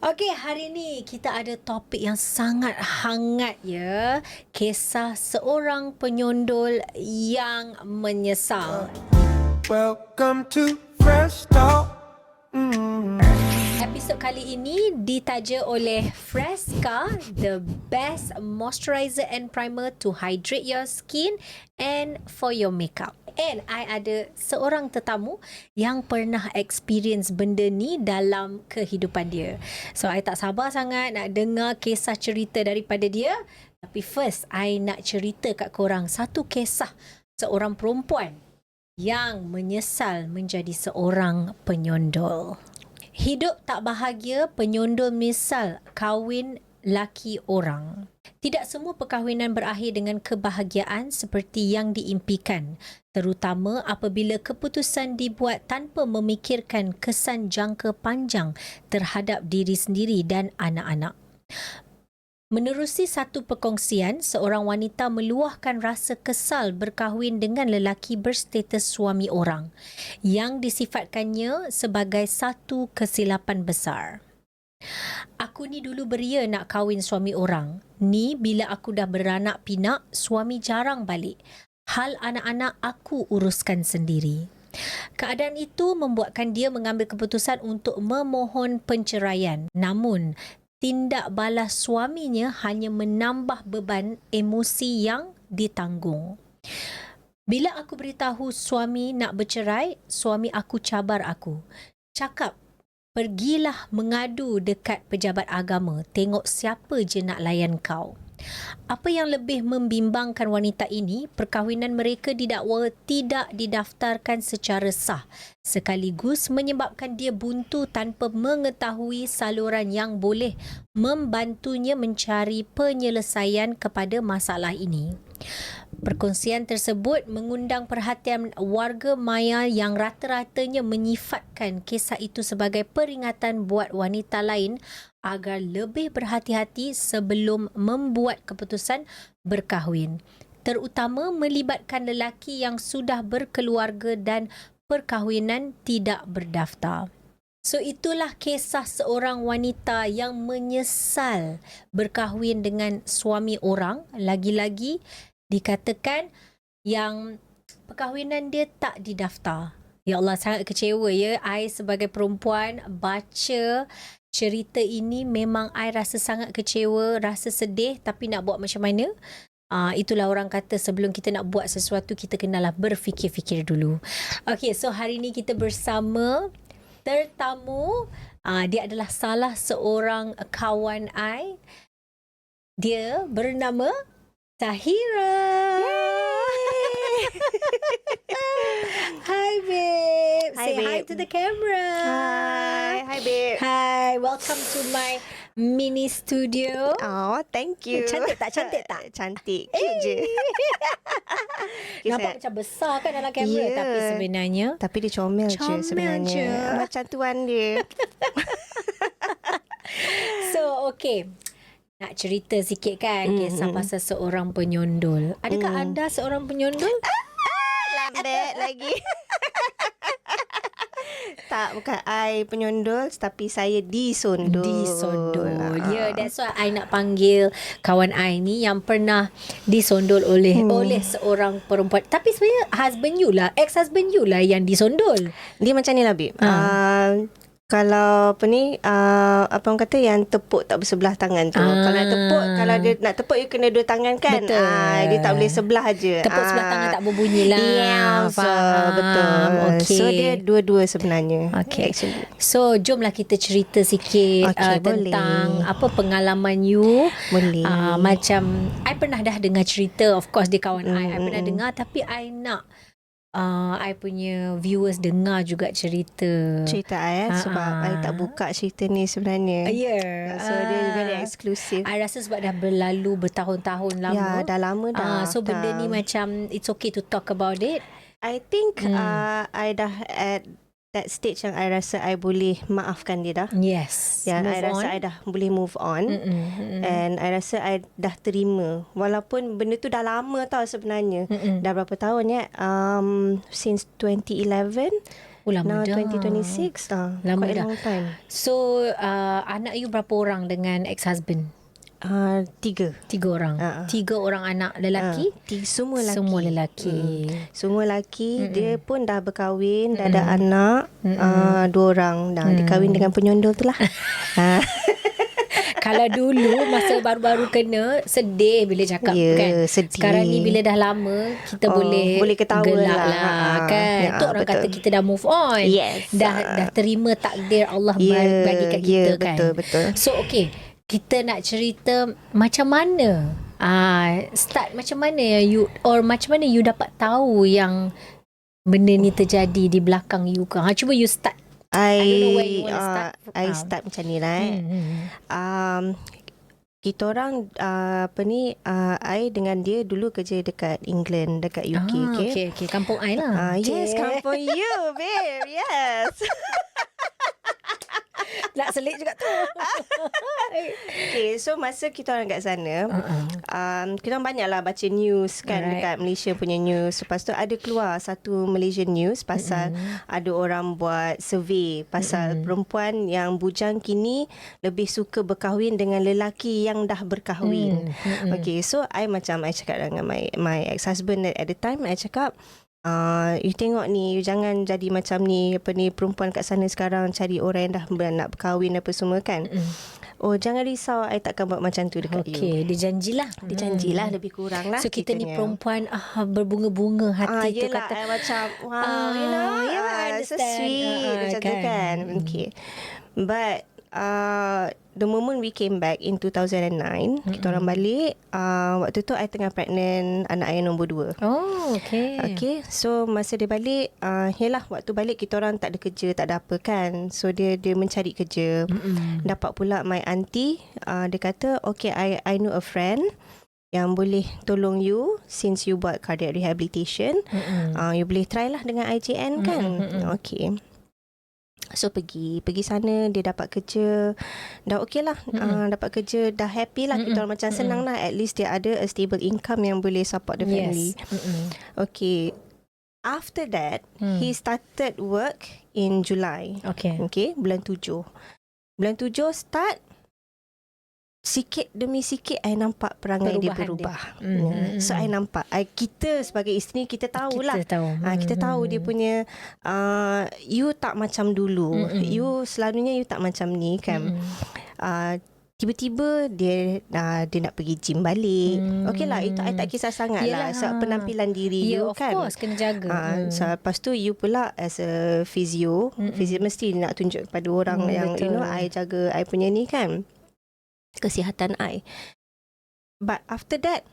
Okey, hari ni kita ada topik yang sangat hangat ya. Kisah seorang penyondol yang menyesal. Welcome to Fresh Talk. Mm. Episod kali ini ditaja oleh Fresca, the best moisturizer and primer to hydrate your skin and for your makeup. And I ada seorang tetamu yang pernah experience benda ni dalam kehidupan dia. So I tak sabar sangat nak dengar kisah cerita daripada dia. Tapi first, I nak cerita kat korang satu kisah seorang perempuan yang menyesal menjadi seorang penyondol. Hidup tak bahagia, penyondol menyesal kahwin laki orang. Tidak semua perkahwinan berakhir dengan kebahagiaan seperti yang diimpikan, terutama apabila keputusan dibuat tanpa memikirkan kesan jangka panjang terhadap diri sendiri dan anak-anak. Menerusi satu perkongsian, seorang wanita meluahkan rasa kesal berkahwin dengan lelaki berstatus suami orang yang disifatkannya sebagai satu kesilapan besar. Aku ni dulu beria nak kahwin suami orang. Ni bila aku dah beranak pinak, suami jarang balik. Hal anak-anak aku uruskan sendiri. Keadaan itu membuatkan dia mengambil keputusan untuk memohon penceraian. Namun, tindak balas suaminya hanya menambah beban emosi yang ditanggung. Bila aku beritahu suami nak bercerai, suami aku cabar aku. Cakap, pergilah mengadu dekat pejabat agama, tengok siapa je nak layan kau. Apa yang lebih membimbangkan wanita ini, perkahwinan mereka didakwa tidak didaftarkan secara sah, sekaligus menyebabkan dia buntu tanpa mengetahui saluran yang boleh membantunya mencari penyelesaian kepada masalah ini. Perkongsian tersebut mengundang perhatian warga maya yang rata-ratanya menyifatkan kisah itu sebagai peringatan buat wanita lain agar lebih berhati-hati sebelum membuat keputusan berkahwin, terutama melibatkan lelaki yang sudah berkeluarga dan perkahwinan tidak berdaftar. So itulah kisah seorang wanita yang menyesal berkahwin dengan suami orang, lagi-lagi dikatakan yang perkahwinan dia tak didaftar. Ya Allah, sangat kecewa ya. I sebagai perempuan baca cerita ini memang I rasa sangat kecewa, rasa sedih, tapi nak buat macam mana? Itulah orang kata sebelum kita nak buat sesuatu, kita kenalah berfikir-fikir dulu. Okay, so hari ni kita bersama tetamu. Dia adalah salah seorang kawan I. Dia bernama Tahira. Hi babe. Hi, Say babe. hi to the camera. Hi babe. Hi, welcome to my mini studio. Oh, thank you. Cantik tak? Cantik tak? Cantik. Cute je. Nampak macam besar kan dalam kamera, Ya. tapi sebenarnya Tapi dia comel je Comel sebenarnya. je. Macam tuan dia. so okay. Nak cerita sikit kan kisah pasal seorang penyondol. Adakah anda seorang penyondol? Lambat lagi. Tak, bukan I penyondol, tapi saya disondol. Disondol. Ya, that's why I nak panggil kawan I ni yang pernah disondol oleh seorang perempuan. Tapi sebenarnya husband you lah, ex-husband you lah yang disondol. Dia macam ni lah babe. Kalau apa ni, apa orang kata yang tepuk tak bersebelah tangan tu. Kalau nak tepuk, kalau dia nak tepuk, you kena dua tangan kan. Betul. Dia tak boleh sebelah je. Tepuk sebelah tangan tak berbunyi lah. Yes, Faham. betul. Okay. So dia dua-dua sebenarnya. Okay. Actually. So jomlah kita cerita sikit Okay, tentang boleh. apa pengalaman you. Boleh. Macam I pernah dah dengar cerita, of course dia kawan I pernah dengar, tapi I nak I punya viewers dengar juga cerita. Cerita I sebab I tak buka cerita ni sebenarnya. Yeah. So dia very exclusive. I rasa sebab dah berlalu bertahun-tahun lama. Ya, dah lama dah. So benda ni macam it's okay to talk about it. I think I dah at that stage yang I rasa I boleh maafkan dia dah. Yes. Ya, Move I rasa on. I dah boleh move on. And I rasa I dah terima. Walaupun benda tu dah lama tau sebenarnya. Dah berapa tahun ya? Since 2011. lama Now dah. 2026 Lama quite a dah. long time. So anak you berapa orang dengan ex-husband? 3. 3 orang. 3 orang anak lelaki? Semua lelaki. Semua lelaki. Semua lelaki. Dia pun dah berkahwin, dah ada anak. 2 orang. Dia kahwin dengan penyondol tu lah. Kalau dulu masa baru-baru kena sedih bila cakap kan. Sedih. Sekarang ni bila dah lama kita boleh ketawa gelak lah. kan. Tu orang betul. kata kita dah move on. Yes. Dah terima takdir Allah bagi kat kita kan. Betul. So okay, kita nak cerita macam mana start macam mana you or macam mana you dapat tahu yang benda ni terjadi di belakang you ke. Cuba you start. I don't know where you want to start. I start macam ni lah. Kita orang I dengan dia dulu kerja dekat England, dekat UK. Okay. Kampung I lah. Yes, kampung you, babe. Yes. Nak selit juga tu. Okay, so masa kita orang kat sana, kita orang banyaklah baca news kan, dekat Malaysia punya news. Lepas tu ada keluar satu Malaysian news pasal ada orang buat survey pasal perempuan yang bujang kini lebih suka berkahwin dengan lelaki yang dah berkahwin. Okay, so I cakap dengan my ex-husband at the time, I cakap, you tengok ni, you jangan jadi macam ni, perempuan kat sana sekarang cari orang yang dah nak berkahwin apa semua kan. Oh, jangan risau, I takkan buat macam tu dekat you. Okay, dia janjilah. Lebih kurang lah. So kita ni perempuan berbunga-bunga hati tu yelah, kata. I macam wow, you know, I so understand. sweet macam tu kan. Okay, but the moment we came back in 2009, kita orang balik, waktu tu I tengah pregnant anak I nombor 2. Oh, okay. Okay, so masa dia balik, yelah, waktu balik kita orang tak ada kerja, tak ada apa kan. So dia mencari kerja. Dapat pula my auntie, dia kata, okay, I know a friend yang boleh tolong you since you buat cardiac rehabilitation. You boleh try lah dengan IJN kan. Okay. So pergi sana, dia dapat kerja, dah okey lah, dapat kerja, dah happy lah, kita orang macam senang lah, at least dia ada a stable income yang boleh support the family. Okay, after that he started work in July. Okay, bulan 7 start, sikit demi sikit I nampak perangai dia berubah. So I nampak, kita sebagai isteri kita tahulah. Kita tahu dia punya you tak macam dulu. You selalunya you tak macam ni kan. Tiba-tiba dia nak pergi gym balik. Okay lah, itu I tak kisah sangat lah. So, penampilan diri you kan. Of course, kena jaga. So, lepas tu you pula as a physio, physio mesti nak tunjuk kepada orang yang betul. You know, I jaga I punya ni kan, kesihatan I. But after that,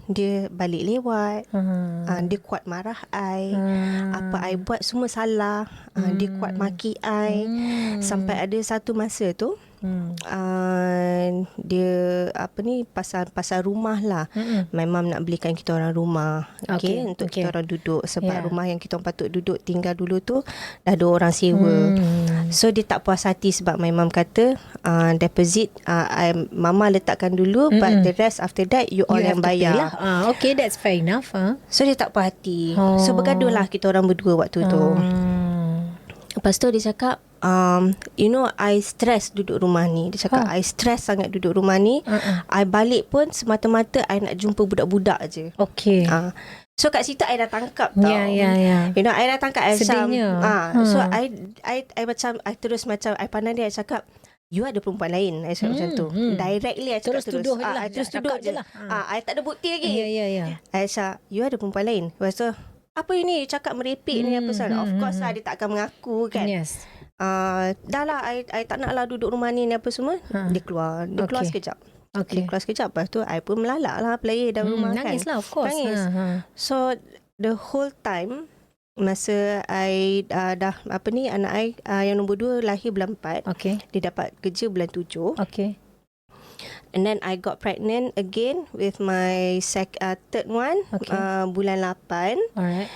dia balik lewat. Dia kuat marah I. Apa I buat semua salah. Dia kuat maki I. Sampai ada satu masa tu, dia pasal rumah lah. My mum nak belikan kita orang rumah. Okay, untuk kita orang duduk. Sebab rumah yang kita orang patut duduk tinggal dulu tu dah ada orang sewa. So dia tak puas hati sebab my mum kata deposit mama letakkan dulu, but the rest after that you all yang bayar lah. Okay, that's fair enough. So dia tak puas hati. So bergaduh lah kita orang berdua waktu tu. Lepas tu dia cakap, you know, I stress duduk rumah ni. Dia cakap, I stress sangat duduk rumah ni. I balik pun semata-mata I nak jumpa budak-budak je. Okay. So kat situ I dah tangkap tau. You know, I dah tangkap. Sedihnya. So I macam, I terus macam, I pandang dia, I cakap, you ada perempuan lain. I cakap macam tu. Directly I cakap terus. Tuduh Terus tuduh je lah. I tak ada bukti lagi. I cakap, you ada perempuan lain. Lepas tu, apa ini? Cakap merepek ni apa sahaja. Of course lah, dia tak akan mengaku kan. Yes. Dah lah, I tak nak lah duduk rumah ni apa semua. Dia keluar. Dia keluar sekejap. Dia keluar sekejap. Lepas tu, I pun melalak lah player dalam rumah kan. Nangis lah, of course. Nangis. So, the whole time, masa I dah, anak I yang nombor 2 lahir bulan 4. Dia dapat kerja bulan 7. And then I got pregnant again with my third one, bulan 8. Alright.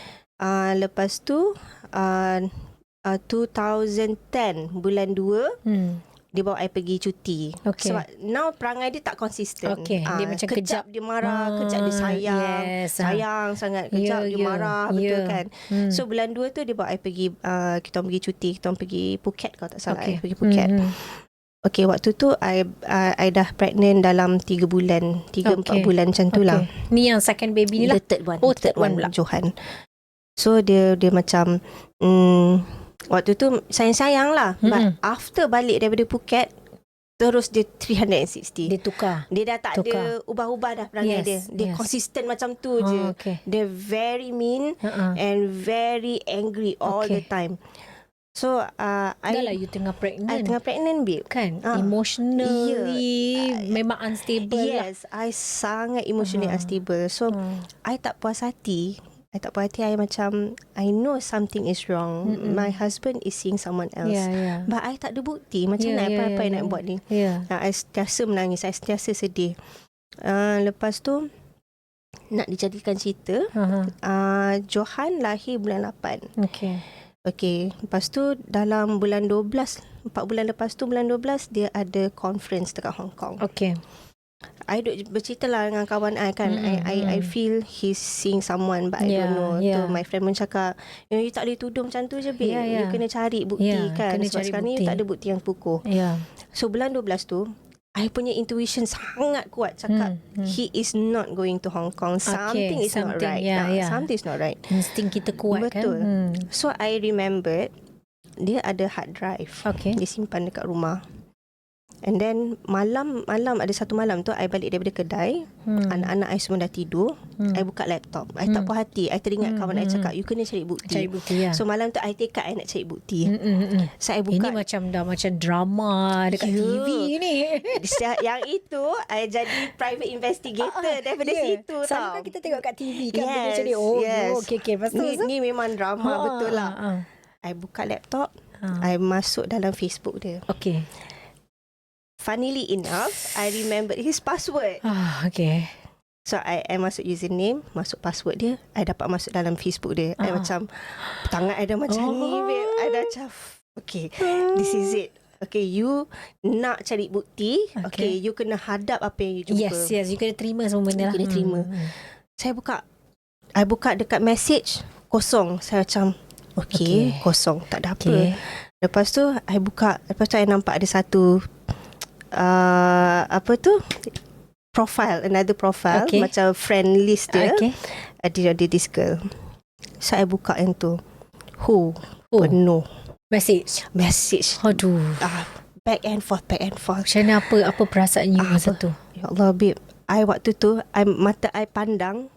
Lepas tu 2010 bulan 2 dia bawa I pergi cuti. Okay. Sebab now perangai dia tak konsisten. Okay. Dia macam kejap dia marah, kejap dia sayang. Yes. Sayang sangat. Kejap dia marah, betul kan. So bulan 2 tu dia bawa I pergi, kita orang pergi cuti, kita orang pergi Phuket kalau tak salah. I pergi Phuket. Okay, waktu tu I dah pregnant dalam 3 bulan, 3-4 bulan macam tu lah. Ni yang second baby ni lah. The third one. Oh, third one pula. Johan. So dia macam waktu tu sayang-sayang lah. But after balik daripada Phuket, terus dia 360. Dia tukar. Dia dah tak ada ubah-ubah dah perangai dia. Dia konsisten macam tu je. Okay. Dia very mean and very angry all the time. So dah lah you tengah pregnant. I tengah pregnant, babe. Kan? Emotionally memang unstable lah. Yes, I sangat emotionally unstable. So I tak puas hati. I macam, I know something is wrong. My husband is seeing someone else. But I tak ada bukti. Macam mana apa nak buat ni? I sentiasa menangis. I sentiasa sedih. Lepas tu, nak dijadikan cerita, Johan lahir bulan 8. Okay. Lepas tu, dalam bulan 12, 4 bulan lepas tu, bulan 12, dia ada conference dekat Hong Kong. Okay. I duk bercerita lah dengan kawan I kan. I feel he's seeing someone but I don't know. Tu my friend pun cakap, you tak boleh tuduh macam tu je, babe. You kena cari bukti kan. Sebab sekarang ni tak ada bukti yang kukuh. So bulan 12 tu, I punya intuition sangat kuat cakap he is not going to Hong Kong. Something is not right. Something is not right. Insting kita kuat. Betul. Kan. So I remembered dia ada hard drive. Dia simpan dekat rumah. And then malam ada satu malam tu I balik daripada kedai, anak-anak I semua dah tidur. I buka laptop. I tak puas hati. I teringat kawan I cakap, you kena cari bukti. So malam tu I tekad I nak cari bukti. So I buka. Ini macam drama dekat TV ni. Yang itu I jadi private investigator daripada situ tau. Selalu kan kita tengok kat TV kan, benda macam ni. Okay. Lepas tu ni memang drama betul lah. I buka laptop, I masuk dalam Facebook dia. Okay. Funnily enough, I remembered his password. Okay. So, I masuk username, masuk password dia. I dapat masuk dalam Facebook dia. I macam, tangan I dah macam ni, babe. I dah macam, okay, this is it. Okay, you nak cari bukti. Okay, you kena hadap apa yang you jumpa. Yes. You kena terima semua benda lah. You kena terima. I buka dekat message, kosong. Saya macam, okay. Kosong. Tak ada apa. Lepas tu, I nampak ada satu another profile, macam friend list dia. Ada this girl. So I buka yang tu. Who? No. Message. Aduh. Back and forth. Macam mana, apa perasaan you masa tu? Ya Allah, babe. I waktu tu, mata I pandang.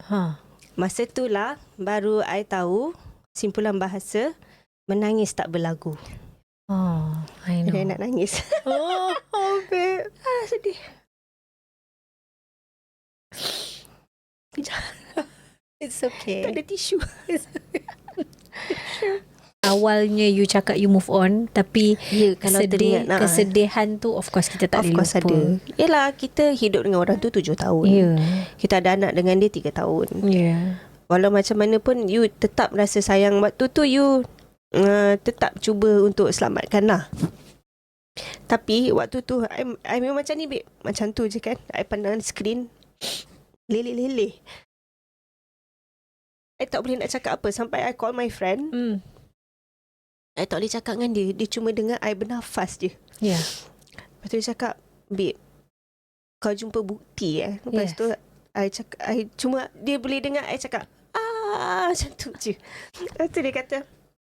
Masa tu lah baru I tahu simpulan bahasa menangis tak berlagu. I know. Dia nak nangis. Babe. Sedih. Kejap. It's okay. Tak ada tisu. Awalnya you cakap you move on, tapi kalau kesedihan tu of course kita tak boleh lupa. Ada. Yelah, kita hidup dengan orang tu 7 tahun. Kita ada anak dengan dia 3 tahun. Walau macam mana pun you tetap rasa sayang. Waktu tu you tetap cuba untuk selamatkan lah. Tapi waktu tu I memang macam ni, babe. Macam tu je kan. I pandang skrin, leleh. I tak boleh nak cakap apa. Sampai I call my friend. I tak boleh cakap dengan dia. Dia cuma dengar I bernafas je. Lepas tu dia cakap, babe, kau jumpa bukti Lepas tu I cuma, dia boleh dengar I cakap macam tu je. Lepas tu dia kata,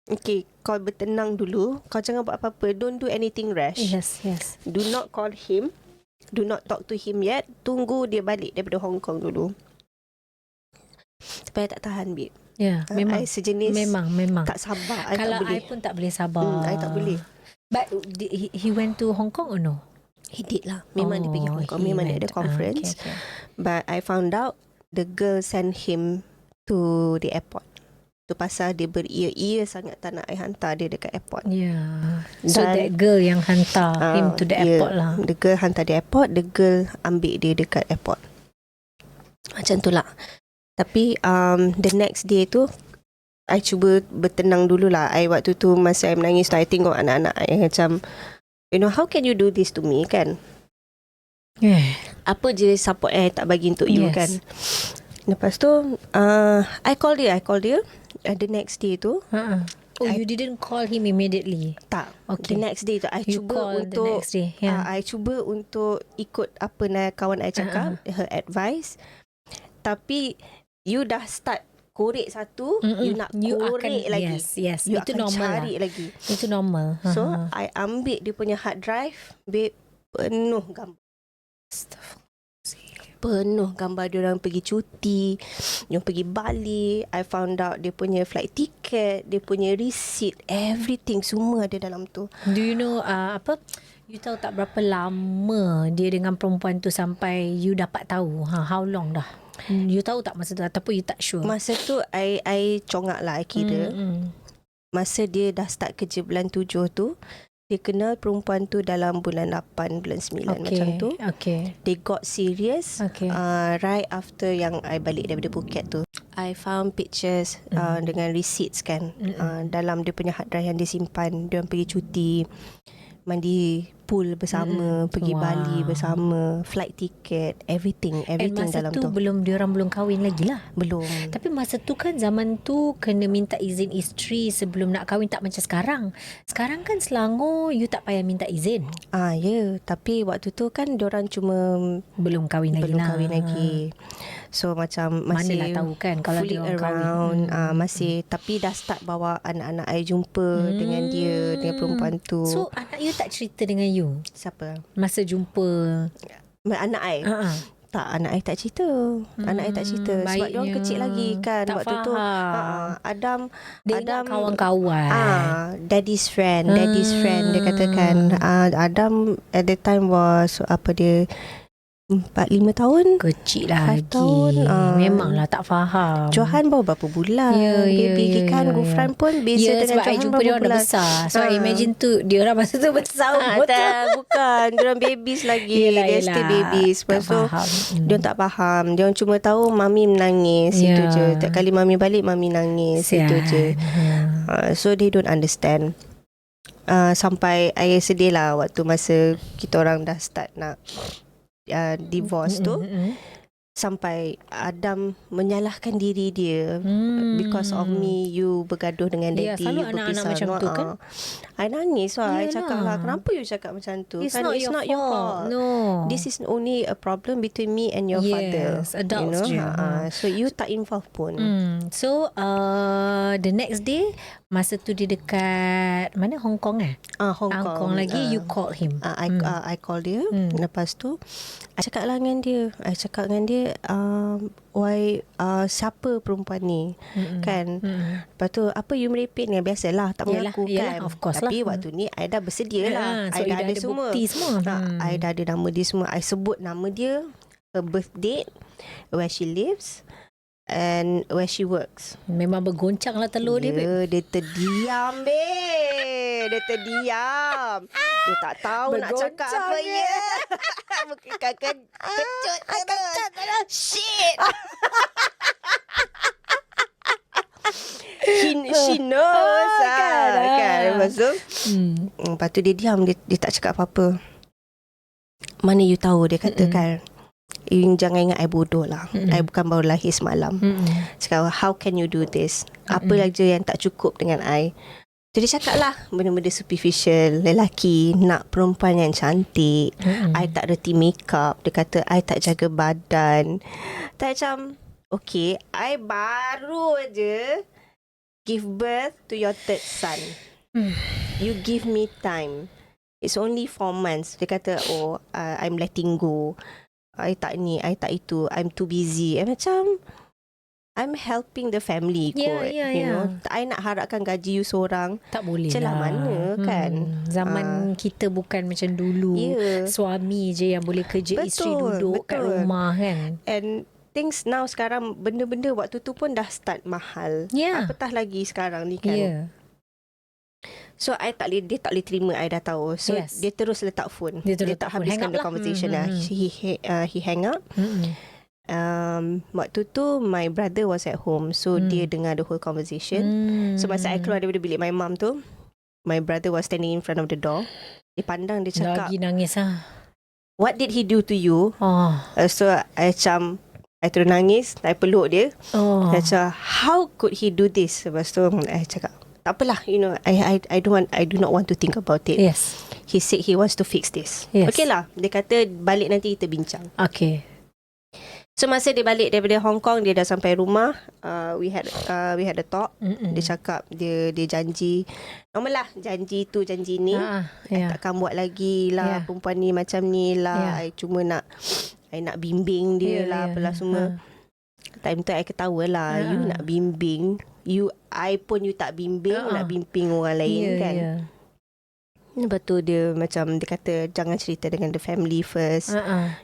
okay, kau bertenang dulu. Kau jangan buat apa-apa. Don't do anything rash. Yes. Do not call him. Do not talk to him yet. Tunggu dia balik daripada Hong Kong dulu. Supaya tak tahan, babe. Memang. I sejenis. Memang. Tak sabar. I Kalau tak boleh. I pun tak boleh sabar. I tak boleh. But he went to Hong Kong or no? He did lah. Memang dia pergi Hong Kong. Memang dia ada conference. But I found out the girl sent him to the airport. Tu pasal dia beria-ia sangat tak nak I hantar dia dekat airport. So that girl yang hantar him to the airport lah. The girl hantar dia airport. The girl ambil dia dekat airport. Macam tu lah. Tapi the next day tu I cuba bertenang dululah. I waktu tu masa I menangis tu, I tengok anak-anak I macam You know, how can you do this to me kan? Apa je support tak bagi untuk you Yes. kan? Lepas tu I call dia the next day tu. Oh, you didn't call him immediately. Tak. Okay. The next day tu I You cuba call the untuk next day, yeah. I cuba untuk ikut apa kawan I cakap, her advice. Tapi you dah start korek satu, you nak korek lagi. Yes. You Itu akan normal cari lah. lagi. Itu normal. So I ambil dia punya hard drive, babe, penuh gambar. Penuh gambar dia orang pergi cuti, dia pergi Bali. I found out dia punya flight ticket, dia punya receipt, everything semua ada dalam tu. Do you know you tahu tak berapa lama dia dengan perempuan tu sampai you dapat tahu? How long dah? You tahu tak masa tu ataupun you tak sure? Masa tu I congak lah, I kira. Masa dia dah start kerja bulan 7 tu, dia kenal perempuan tu dalam bulan 8, bulan 9 macam tu. Okay. They got serious right after yang I balik daripada Phuket tu. I found pictures dengan receipts kan, dalam dia punya hard drive yang dia simpan. Dia orang pergi cuti, mandi pool bersama, pergi Bali bersama, flight ticket, everything dalam tu. And masa tu diorang belum kahwin lagi lah. Belum. Tapi masa tu kan zaman tu kena minta izin isteri sebelum nak kahwin, tak macam sekarang. Sekarang kan Selangor you tak payah minta izin. Ya, tapi waktu tu kan diorang cuma Belum kahwin lagi lah. So macam masih manalah tahu kan kalau fully dia orang around, kahwin. masih, tapi dah start bawa anak-anak I jumpa dengan dia, dengan perempuan tu. So anak you tak cerita dengan you Siapa? masa jumpa? Anak I? Tak, anak I tak cerita. Anak I tak cerita sebab dia orang baiknya. kecil lagi kan. Tak waktu tu faham. Dia ingat Adam kawan-kawan. daddy's friend dia katakan. Adam at the time was 4-5 tahun. Kecil 5 lagi. tahun. Memanglah tak faham. Johan baru berapa bulan. Baby kan. Gufran pun beza dengan sebab I Johan jumpa dia berapa orang dah bulan. besar. So I imagine tu dia orang masa tu besar. Tak, bukan. Dia orang babies lagi. Dia still babies. Lepas tu dia orang tak faham. Dia orang cuma tahu mami menangis. Itu je. Tiap kali mami balik, mami nangis. Itu je. So they don't understand. Sampai I sedih lah waktu masa kita orang dah start nak divorce tu. Sampai Adam menyalahkan diri dia, because of me you bergaduh dengan daddy, selalu you anak-anak berpisah. macam tu kan. I nangis lah. I Yelah. cakap lah, kenapa you cakap macam tu? It's Kan, not it's your not your fault. No. This is only a problem between me and your father. Yes, adults je. So you tak involved pun. So the next day masa tu dia dekat mana, Hong Kong Hong Kong lagi. You called him. I call dia. Lepas tu I cakap lah dengan dia. Why siapa perempuan ni? Kan. Lepas tu apa you merepek ni? Biasalah tak mengaku kan. Of course Tapi lah. waktu ni I dah bersedia lah. So I dah ada semua. bukti semua. I dah ada nama dia semua. I sebut nama dia, her birth date, where she lives and where she works. Memang bergoncang lah telur dia, babe. Dia terdiam, babe. Dia terdiam. Dia tak tahu nak cakap apa. Kecut. Shit. She knows kan. Lepas tu dia diam. Dia tak cakap apa-apa. Mana you tahu, dia kata kan, you jangan ingat I bodoh lah. I bukan baru lahir semalam. Sekarang how can you do this? Apa lagi yang tak cukup dengan I? Jadi cakap lah benda-benda superficial. Lelaki nak perempuan yang cantik. I tak reti makeup. Dia kata I tak jaga badan. Tak macam, okay, I baru aja give birth to your third son. You give me time. It's only 4 months. Dia kata, I'm letting go. I tak ni, I tak itu. I'm too busy. Macam, I'm helping the family kot. You know, I nak harapkan gaji you seorang. Tak boleh Celah lah. mana kan. Zaman kita bukan macam dulu. Suami je yang boleh kerja, isteri duduk kat rumah kan. And things now sekarang, benda-benda waktu tu pun dah start mahal. Apatah lagi sekarang ni kan. So dia tak boleh terima, I dah tahu. So dia terus letak phone. Dia tak habiskan the conversation lah. He hang up. Waktu tu my brother was at home. So dia dengar the whole conversation. So masa I keluar daripada bilik my mum tu, my brother was standing in front of the door. Dia pandang, dia cakap, Lagi nangis lah. what did he do to you? Oh. So I macam, I terus nangis, I peluk dia. Oh. Saya cakap, how could he do this? Lepas tu I cakap, tak apalah, I do not want to think about it. Yes. He said he wants to fix this. Yes. Okay lah, dia kata balik nanti kita bincang. Okay. So masa dia balik daripada Hong Kong, dia dah sampai rumah. We had a talk. Mm-mm. Dia cakap dia janji, normal lah, janji tu janji ni. I takkan buat lagi lah, perempuan ni macam ni lah. I cuma nak bimbing dia lah, apalah semua. Time tu I ketawa lah. You nak bimbing, I pun you tak bimbing, nak bimbing orang lain kan. Lepas tu dia macam, dia kata jangan cerita dengan the family first.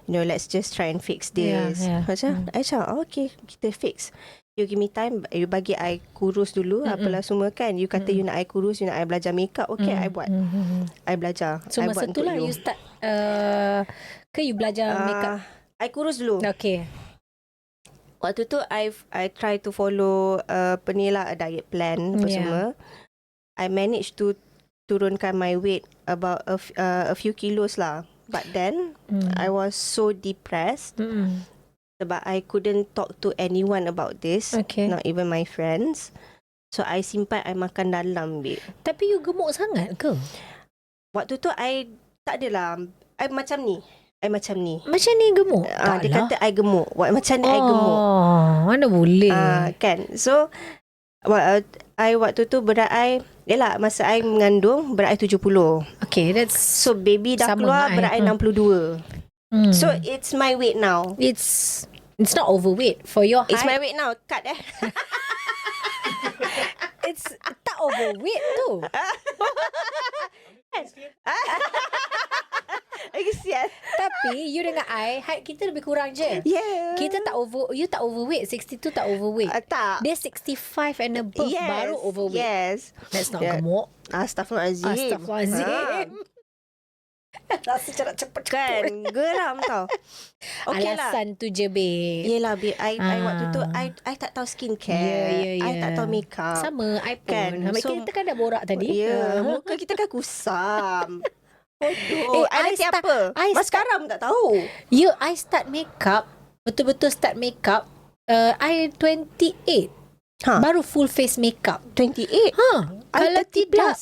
Let's just try and fix this. Macam I cakap, okay, kita fix. You give me time, you bagi I kurus dulu, apalah semua kan. You kata you nak I kurus, you nak I belajar makeup, okay, I buat. I belajar. So I masa buat tu lah untuk you start you belajar makeup. I kurus dulu. Okay. Waktu tu I try to follow a diet plan apa semua. I managed to turunkan my weight about a few kilos lah. But then I was so depressed sebab I couldn't talk to anyone about this, not even my friends. So I simpan, I makan dalam, babe. Tapi you gemuk sangat ke? Waktu tu I tak adalah, I macam ni. Macam ni gemuk? Dia kata I gemuk. Macam ni I gemuk. Mana boleh. Kan. So I waktu tu berat I, yelah, masa I mengandung berat I 70. Okay, that's so baby dah keluar, berat I 62. So it's my weight now. It's not overweight for your height. It's my weight now. Cut It's tak overweight tu. Kesian. Tapi you dengan I, height kita lebih kurang je. Yeah. You tak overweight. 62 tak overweight. Tak. Dia 65 and above baru overweight. Yes. That's not gemuk. Astaghfirullahalazim. Rasa cara cepat kan, geram tau. Okay alasan tu je, babe. Yelah, babe, I waktu tu I tak tahu skincare. I tak tahu makeup. Sama, I pun kan. So, kita kan dah borak tadi. Muka kita kan kusam. Bodoh. I siapa? Mascara pun tak tahu. I start makeup, betul-betul start makeup, I 28. Baru full face makeup. 28? Kalau tidak,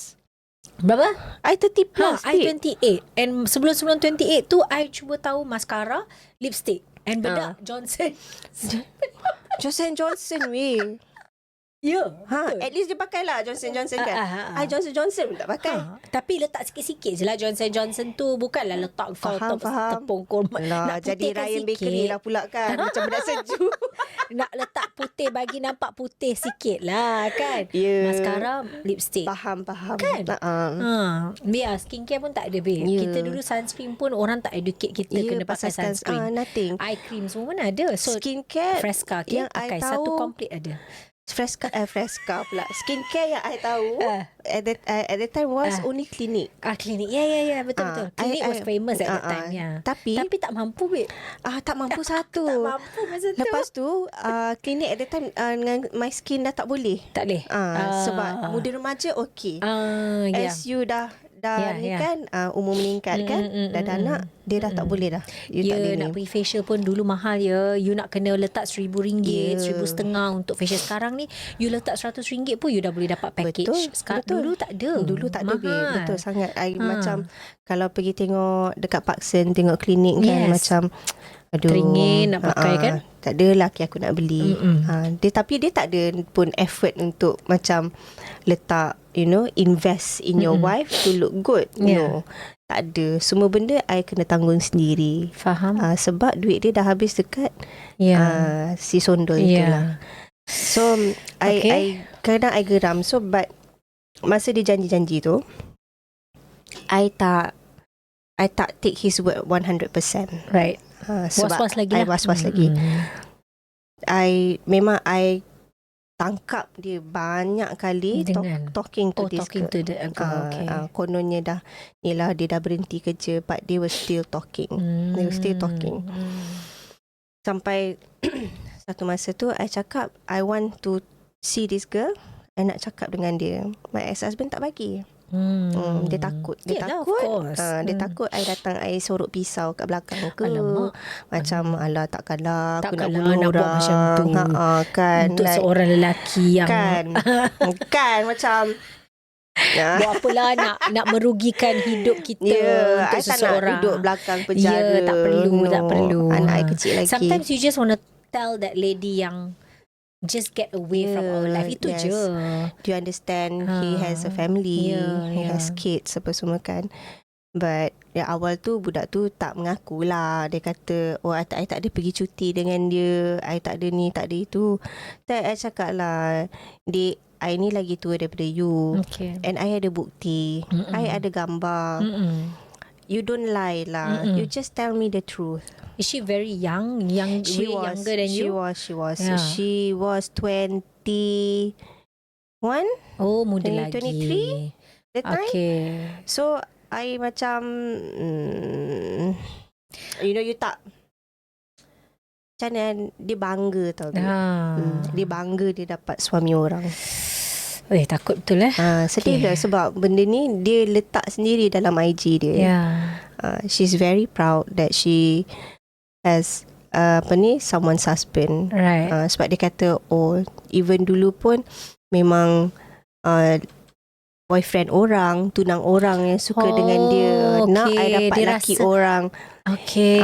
berapa? I 30 plus. I 28. And sebelum 28 tu, I cuba tahu mascara, lipstick. And bedak Johnson. Johnson weh. At least dia pakai lah Johnson kan. I Johnson pun tak pakai. Tapi letak sikit-sikit je lah Johnson tu. Bukanlah letak faham. tepung kurma. Nak jadi Ryan Bakery lah pula kan. Macam budak sejuk. Nak letak putih, bagi nampak putih sikit lah kan. Mascara, lipstick. Faham kan. Biar skincare pun tak ada, babe. Kita dulu sunscreen pun orang tak educate kita kena pakai sunscreen. Nothing. Eye cream semua mana ada. So skincare Fresca yang pakai satu komplit ada. Fresca pula. Skincare yang I tahu at that time was only Clinique. Clinique. Ya, betul. Clinique was famous at that time. Tapi tak mampu, babe. Tak mampu satu. Tak mampu masa tu. Lepas tu Clinique at that time dengan my skin dah tak boleh. Tak boleh. Sebab muda remaja okey. As you dah ni kan umur meningkat kan, dah ada anak, dia dah tak boleh dah. You tak boleh nak pergi facial pun dulu mahal ya. You nak kena letak RM1,000, RM1,500 untuk facial. Sekarang ni you letak RM100 pun you dah boleh dapat package. Betul. Dulu tak ada. Babe. Betul sangat. I macam kalau pergi tengok dekat Park Sen, tengok klinik kan, macam aduh, teringin nak pakai kan. Tak ada laki aku nak beli. Tapi dia tak ada pun effort untuk macam letak, invest in your wife to look good. No, tak ada. Semua benda I kena tanggung sendiri. Faham. Sebab duit dia dah habis dekat si sondol itulah. So I kadang I geram. So but masa dia janji-janji tu, I tak take his word 100%. Right. Sebab was-was lagi lah. I was-was lagi. I tangkap dia banyak kali talking to this girl. Kononnya dah ni lah, dia dah berhenti kerja, but they were still talking. They were still talking. Sampai satu masa tu I cakap I want to see this girl. I nak cakap dengan dia. My ex-husband tak bagi. Dia takut. Dia Yelah, of takut. course. Dia takut I datang I sorok pisau kat belakang ke. Alamak. Macam alah takkanlah aku nak Takkanlah bunuh nak orang. buat macam tu. Kan. Untuk seorang lelaki yang Kan macam buat apalah nak merugikan hidup kita untuk I tak nak seseorang. duduk belakang penjara. Ya, tak perlu. Anak I kecil lagi. Sometimes you just want to tell that lady yang just get away from our life. Itu je. Do you understand? He has a family. He has kids apa semua kan. But awal tu budak tu tak mengakulah. Dia kata, oh I tak ada pergi cuti dengan dia. I tak ada ni, tak ada itu. Tak, I cakap lah, Dek, I ni lagi tua daripada you. Okay. And I ada bukti. I ada gambar. You don't lie lah. You just tell me the truth. Is she very young? She was Younger than you? Yeah. She was 21. Oh, muda lagi. 23 that time. Okay. So I macam you tak macam mana dia bangga tau. Dia bangga dia dapat suami orang. Takut betul sedih lah sebab benda ni dia letak sendiri dalam IG dia. She's very proud that she has someone's husband. Right. Sebab dia kata even dulu pun memang boyfriend orang, tunang orang yang suka dengan dia. Nak I dapat dia laki rasa, orang. Okay.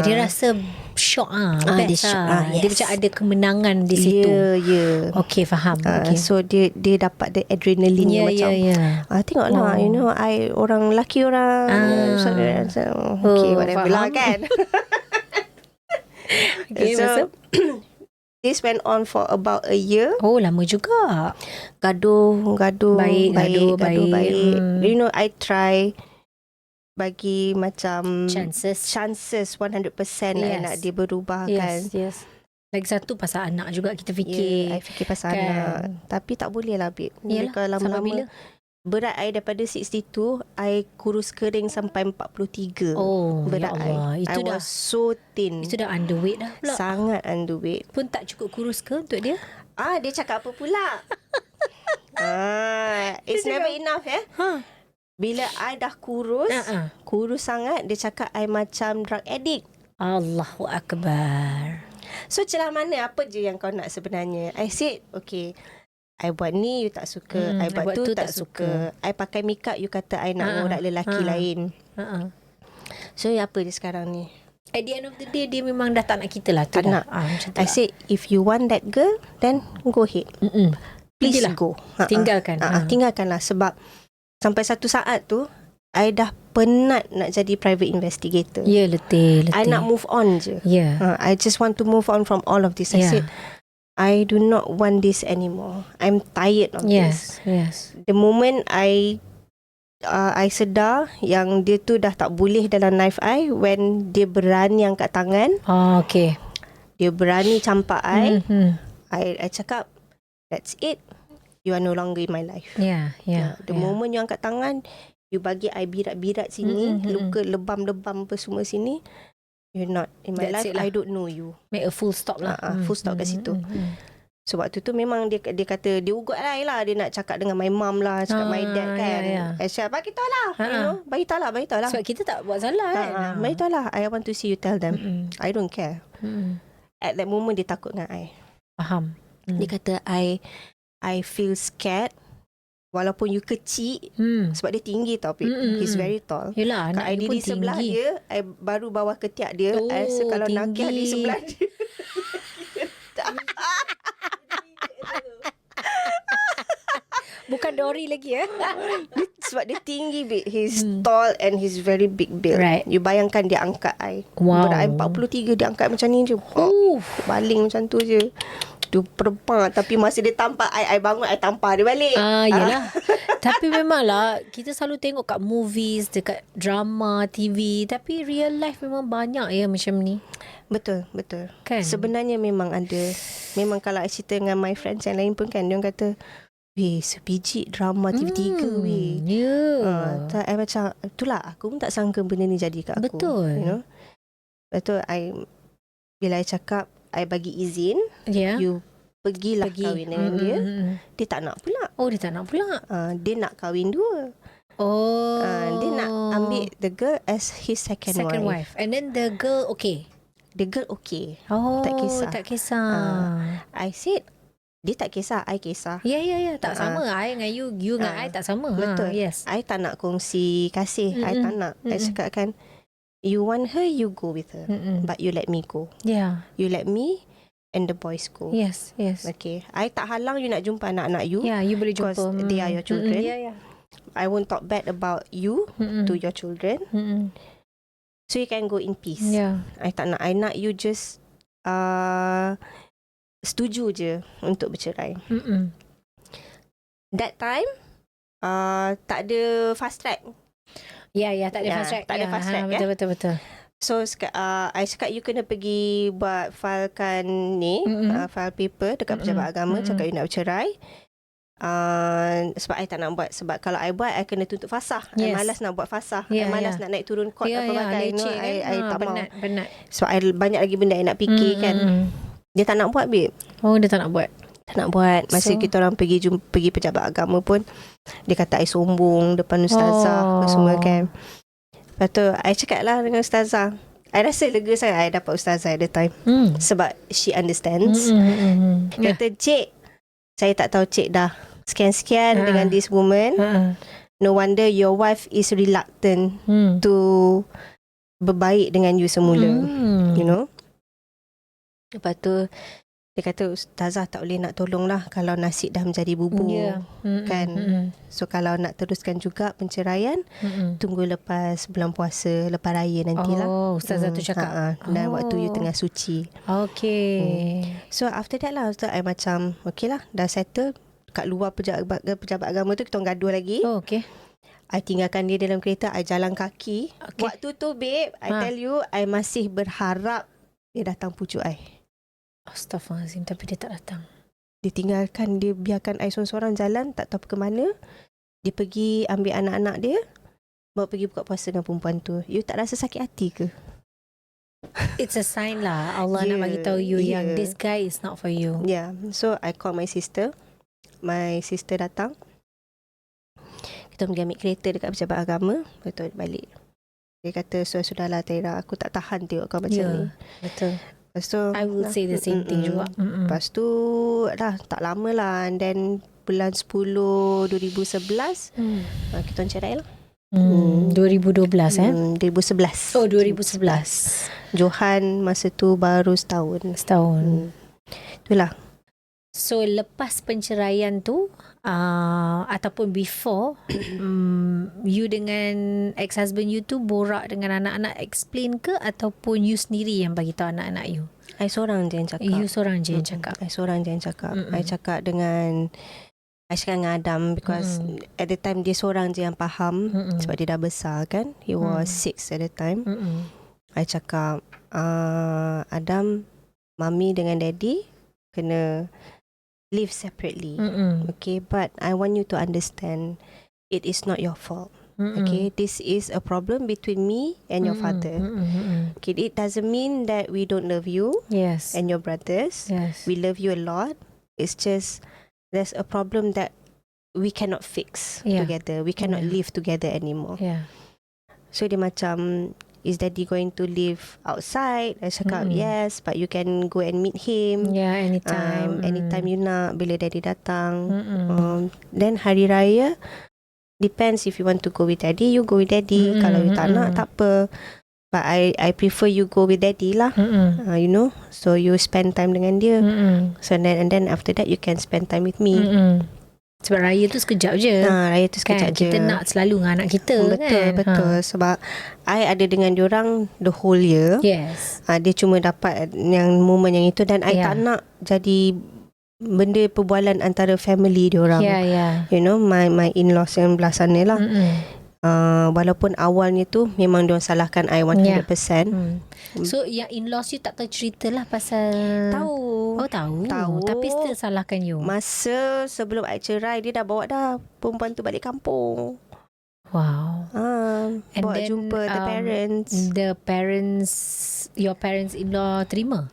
Dia rasa shock dia shock. Dia macam ada kemenangan di situ. Ya. Okay, faham. Okay. So dia dapat the adrenaline macam tengoklah I orang laki orang okay whatever lah kan. Okay, so this went on for about a year. Oh, lama juga. Gaduh baik. I try bagi macam chances 100% I nak dia berubah kan. Yes. Lagi satu pasal anak juga kita fikir. I fikir pasal anak. Tapi tak boleh lah babe. Yalah, lama-lama sampai bila? Berat I daripada 62 I kurus kering sampai 43. Berat ya Allah. I was so thin. Itu dah underweight dah pula. Sangat underweight. Pun tak cukup kurus ke untuk dia? Dia cakap apa pula? It's never enough Bila I dah kurus sangat, dia cakap I macam drug addict. Allahu Akbar. So celah mana apa je yang kau nak sebenarnya? I said okay, I buat ni you tak suka, I buat tu tak suka. I pakai makeup you kata I nak orang lelaki lain. So apa dia sekarang ni? At the end of the day dia memang dah tak nak kita lah. Tak nak. I said if you want that girl, then go ahead. Please go. Tinggalkan. Tinggalkanlah sebab sampai satu saat tu I dah penat nak jadi private investigator. Ya, letih. I nak move on je. I just want to move on from all of this. I said I do not want this anymore. I'm tired of this. Yes. The moment I sedar yang dia tu dah tak boleh dalam life I, when dia berani angkat tangan. Okay. Dia berani campak I. I cakap, that's it. You are no longer in my life. The moment you angkat tangan, you bagi I birat-birat sini, luka lebam-lebam apa semua sini, you're not in my life. I don't know you. Make a full stop lah. Full stop kat situ. So waktu tu memang dia kata dia ugut lah. Dia nak cakap dengan my mom lah, cakap my dad kan. I cakap bagi tahu lah. Bagi tahu lah. Sebab kita tak buat salah kan. Bagi tahu lah. I want to see you tell them. I don't care. At that moment dia takut dengan I. Faham. Dia kata I feel scared. Walaupun you kecil, sebab dia tinggi tau. He's very tall. Yelah, anak I dia pun di sebelah tinggi. dia, I baru bawah ketiak dia. I rasa kalau Nakia di sebelah dia. Bukan Dory lagi Sebab dia tinggi babe. He's tall and he's very big build. Right. You bayangkan dia angkat I. Wow. Berat I 43, dia angkat macam ni je. Baling macam tu je. Dia perempuan. Tapi masa dia tampar I bangun, I tampar dia balik. Yelah. Tapi memanglah kita selalu tengok kat movies, dekat drama, TV. Tapi real life memang banyak macam ni. Betul. Kan? Sebenarnya memang ada. Memang kalau I cerita dengan my friends yang lain pun kan, dia kata, weh, sebiji drama TV3 weh. Tak, I macam, itulah aku pun tak sangka benda ni jadi kat aku. Betul. You know? Betul. Bila I cakap, I bagi izin, you pergi kahwin dengan dia. Dia tak nak pula. Dia tak nak pula. Dia nak kahwin dua. Oh. Dia nak ambil the girl as his second wife. And then the girl okay. The girl okay. Oh, Tak kisah. I said, dia tak kisah, I kisah. Ya. Tak sama. I dengan you dengan I tak sama. Betul. Yes. I tak nak kongsi kasih. I tak nak. I cakap kan, you want her, you go with her. But you let me go. Yeah. You let me and the boys go. Yes. Okay. I tak halang you nak jumpa anak-anak you. Yeah, you boleh jumpa. Because they are your children. Yeah. I won't talk bad about you to your children. So you can go in peace. Yeah. I tak nak. I nak you just setuju je untuk bercerai. That time tak ada fast track. Ya, tak ada fast track. Tak ada fast track. Betul. So I cakap you kena pergi buat filekan ni, file paper dekat pejabat agama, cakap you nak bercerai. Sebab I tak nak buat. Sebab kalau I buat, I kena tuntut fasah. I malas nak buat fasah. I malas nak naik turun court apa bagai. I tak mau. Penat. So I banyak lagi benda I nak fikir kan. Dia tak nak buat, babe. Oh, dia tak nak buat. Tak nak buat. Masa kita orang pergi pejabat agama pun, dia kata I sombong depan ustazah semua kan. Lepas tu I cakap lah dengan ustazah, I rasa lega sangat I dapat ustazah at the time. Sebab she understands. Kata, cik, saya tak tahu cik dah sekian-sekian dengan this woman. No wonder your wife is reluctant to berbaik dengan you semula. You know. Lepas tu dia kata, ustazah tak boleh nak tolong lah kalau nasi dah menjadi bubur. Kan. So kalau nak teruskan juga penceraian, tunggu lepas bulan puasa, lepas raya nantilah. Oh, ustazah tu cakap. Dan waktu you tengah suci. Okay. So after that lah, Ustaz, I macam okay lah, dah settle. Kat luar pejabat agama tu kita orang gaduh lagi. Oh, okay. I tinggalkan dia dalam kereta, I jalan kaki. Waktu tu, babe, I tell you, I masih berharap dia datang pujuk I. Astaghfirullahaladzim, tapi dia tak datang. Dia tinggalkan, dia biarkan I seorang-seorang jalan, tak tahu ke mana. Dia pergi ambil anak-anak dia, bawa pergi buka puasa dengan perempuan tu. You tak rasa sakit hati ke? It's a sign lah. Allah nak bagi tahu you yang this guy is not for you. Yeah. So I call my sister. My sister datang. Kita pergi ambil kereta dekat pejabat agama. Betul, balik. Dia kata, sudahlah Taira, aku tak tahan tengok kau macam ni. Betul. Lepas tu, I will say the same thing juga. Lepas tu dah tak lama lah. And then bulan 10 2011 kita orang cerai lah. 2012 2011. Oh, 2011. Johan masa tu baru setahun. Itulah. So lepas penceraian tu ataupun before you dengan ex-husband you tu borak dengan anak-anak, explain ke ataupun you sendiri yang bagi tahu anak-anak you? I seorang je yang cakap. You seorang je yang cakap. I seorang je yang cakap. I cakap dengan Adam because at the time dia seorang je yang faham sebab dia dah besar kan. He was 6 at the time. I cakap Adam, mami dengan daddy kena live separately. Okay, but I want you to understand it is not your fault. Okay, this is a problem between me and your father. Okay, it doesn't mean that we don't love you and your brothers. We love you a lot. It's just there's a problem that we cannot fix together. We cannot live together anymore. So dia macam, is daddy going to live outside? I cakap yes, but you can go and meet him. Anytime. Anytime you nak, bila daddy datang. Then hari raya, depends if you want to go with daddy, you go with daddy. Kalau you tak nak, tak apa. But I prefer you go with daddy lah. You know, so you spend time dengan dia. So and then after that you can spend time with me. Sebab raya tu sekejap je. Raya tu sekejap je. Kita nak selalu dengan anak kita. Betul. Sebab I ada dengan diorang the whole year. Dia cuma dapat yang moment yang itu. Dan I tak nak jadi benda perbualan antara family diorang. You know, my in-laws yang belah sana lah. Walaupun awalnya tu memang diorang salahkan I 100%. So yang in-laws you tak tahu cerita lah pasal... Tahu. Oh tahu. Tapi still salahkan you. Masa sebelum I cerai, dia dah bawa dah perempuan tu balik kampung. Wow. Bawa then, jumpa the parents. Your parents-in-law terima?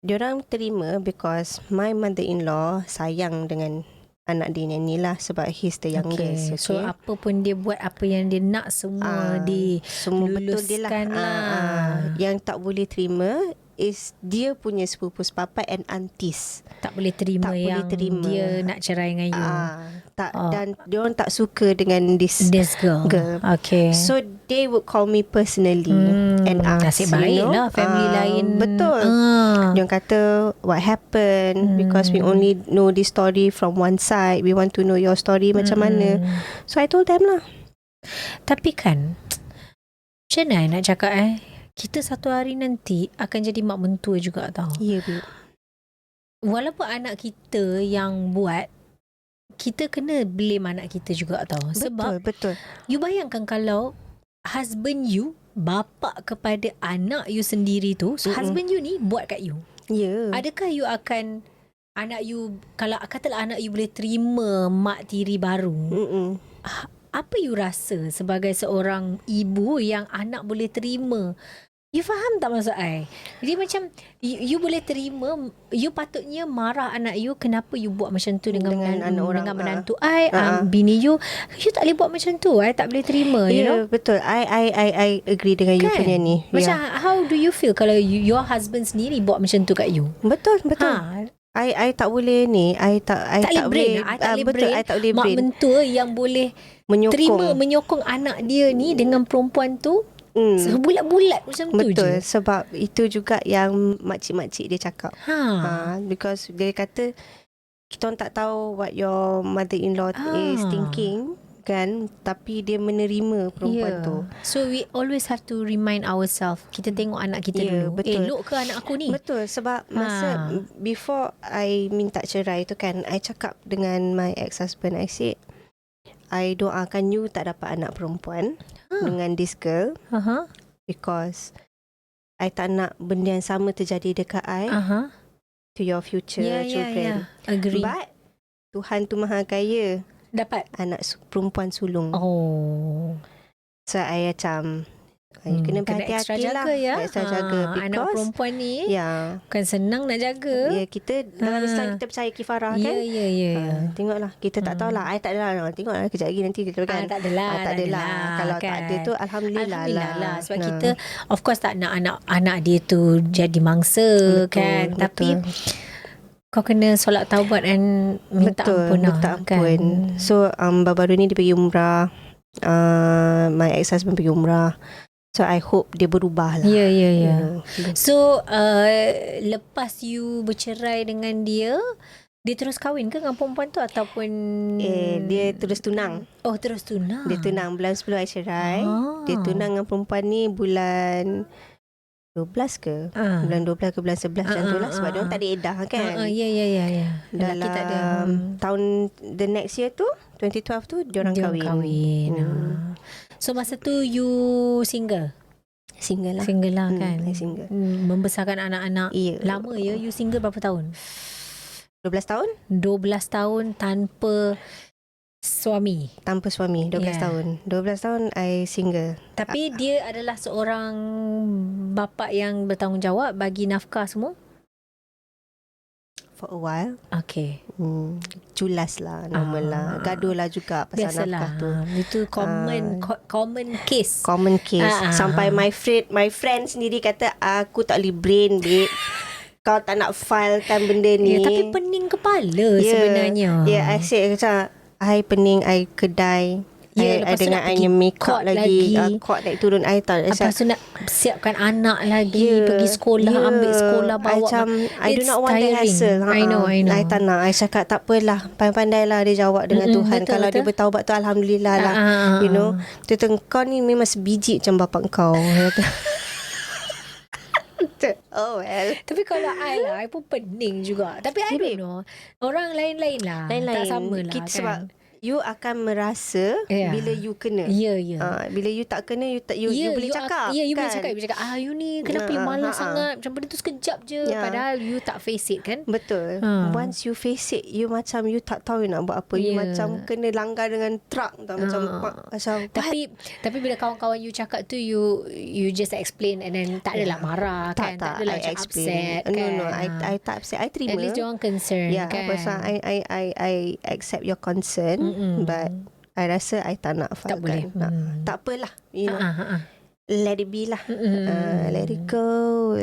Diorang terima because my mother-in-law sayang dengan anak dia nyanyi lah sebab he's the youngest. Okay. So apa pun dia buat, apa yang dia nak semua semua betul dia lah. diluluskan lah. Yang tak boleh terima is dia punya sepupu sepapat and aunties. Tak boleh terima Tak boleh yang terima. dia nak cerai dengan you. Dan dia orang tak suka dengan this girl. Okay. So they would call me personally and ask, nasib baik lah family lain. Betul. Dia orang kata what happened because we only know this story from one side. We want to know your story macam mana. So I told them lah. Tapi kan, macam mana nak cakap kita satu hari nanti akan jadi mak mentua juga tau. Ya, babe. Walaupun anak kita yang buat, kita kena blame anak kita juga tau. Sebab Betul. you bayangkan kalau husband you, bapa kepada anak you sendiri tu, so husband you ni buat kat you. Ya. Adakah you akan, anak you, kalau katalah anak you boleh terima mak tiri baru, apa you rasa sebagai seorang ibu yang anak boleh terima? You faham tak maksud I? Jadi macam you boleh terima, you patutnya marah anak you kenapa you buat macam tu dengan anak orang, dengan menantu I, bini you tak boleh buat macam tu. I tak boleh terima, you know. Betul. I agree dengan you punya ni. Macam how do you feel kalau your husband sendiri buat macam tu kat you? Betul. I tak boleh ni. I tak boleh. Betul, I tak boleh mak mentua yang boleh menyokong anak dia ni dengan perempuan tu. Sebulat-bulat macam tu je. Betul. Sebab itu juga yang makcik-makcik dia cakap. Because dia kata kita orang tak tahu what your mother-in-law is thinking kan, tapi dia menerima perempuan tu. So we always have to remind ourselves, kita tengok anak kita dulu. Betul. Elok ke anak aku ni? Betul. Sebab masa before I minta cerai tu kan, I cakap dengan my ex-husband, I said I doakan you tak dapat anak perempuan dengan this girl because I tak nak benda yang sama terjadi dekat I to your future children. Agree. But Tuhan tu maha kaya, dapat anak perempuan sulung. So I macam kena extra berhati-hati lah. jaga ya. Extra jaga because anak perempuan ni bukan senang nak jaga. Kita dalam Islam kita percaya kifarah kan. Tengoklah, kita tak tahulah. I tak adalah. Tengoklah kejap lagi nanti kita kan. Tak adalah. Kalau kan. tak ada tu Alhamdulillah lah. Sebab kita of course tak nak anak dia tu jadi mangsa. Kan. Tapi kau kena solat taubat dan minta ampun lah. Minta ampun. So baru-baru ni dia pergi umrah. My ex-husband pergi umrah. So I hope dia berubah lah. Ya. So lepas you bercerai dengan dia terus kahwin ke dengan perempuan tu ataupun dia terus tunang. Oh, terus tunang. Dia tunang bulan 10 I cerai. Dia tunang dengan perempuan ni bulan 12 ke? Bulan 12 ke bulan 11 macam tu lah. Sebab dia orang tak ada edah kan. Ya. Dalam tahun the next year tu 2012 tu dia orang kahwin. So masa tu you single? Single lah. Single lah kan. Single. Membesarkan anak-anak. Lama ya. You single berapa tahun? 12 tahun. 12 tahun tanpa suami. Tanpa suami 12 tahun. 12 tahun I single. Tapi dia adalah seorang bapa yang bertanggungjawab bagi nafkah semua? For a while. Okay. Culas lah, normal lah. Gaduh lah juga pasal biasalah. nafkah tu. Itu common case. Common case. Sampai my friend sendiri kata aku tak boleh brain babe. Kau tak nak filekan benda ni. Tapi pening kepala sebenarnya. I said macam I pening, I kedai. I dengan I punya make up lagi. Court naik turun I tak. Lepas tu nak siapkan anak lagi, pergi sekolah, ambil sekolah, bawa. Macam I do not want the hassle. I know. I tak nak. I cakap tak apalah, pandai-pandai lah dia jawab dengan Tuhan. Betul, kalau dia bertaubat tu Alhamdulillah lah. You know. Dia kata kau ni memang sebiji macam bapak kau. Oh well. Tapi kalau I pun pening juga. Tapi I don't know, orang lain-lain lah. Tak sama lah kita, kan. sebab you akan merasa bila you kena. Ya. Bila you tak kena, you boleh cakap. Ya, you kan? boleh cakap. You cakap, you ni kenapa you malas sangat? Macam benda tu sekejap je. Padahal you tak face it kan? Betul. Once you face it, you macam you tak tahu you nak buat apa. You macam kena langgar dengan truck tau. Macam tapi bila kawan-kawan you cakap tu, you just explain and then tak adalah marah kan? Tak adalah macam upset kan? No, I tak upset. I terima. At least diorang concern kan? Pasal I accept your concern. But I rasa I tak nak Tak boleh. Tak apalah, you know. Let it be lah. Let it go.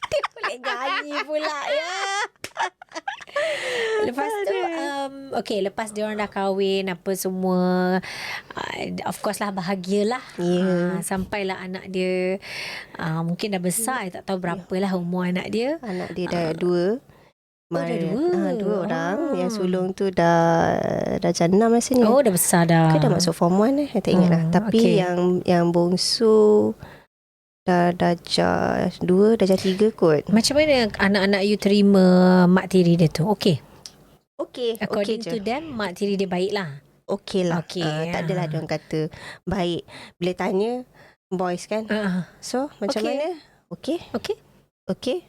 Dia boleh nyanyi pula ya. Lepas tu lepas diorang dah kahwin apa semua, of course lah bahagialah. Sampailah anak dia mungkin dah besar. I tak tahu berapalah umur anak dia. Anak dia dah 2. Dah 2. 2 orang. Yang sulung tu dah darjah 6 rasanya. Dah besar dah. Ke dah masuk form 1 I tak ingat lah. Tapi yang bongsu dah darjah 2, darjah 3 kot. Macam mana anak-anak you terima mak tiri dia tu? Okay je. According to them, mak tiri dia baik lah. Okay lah. Tak adalah diorang kata baik. Bila tanya boys kan, so macam mana? Okay.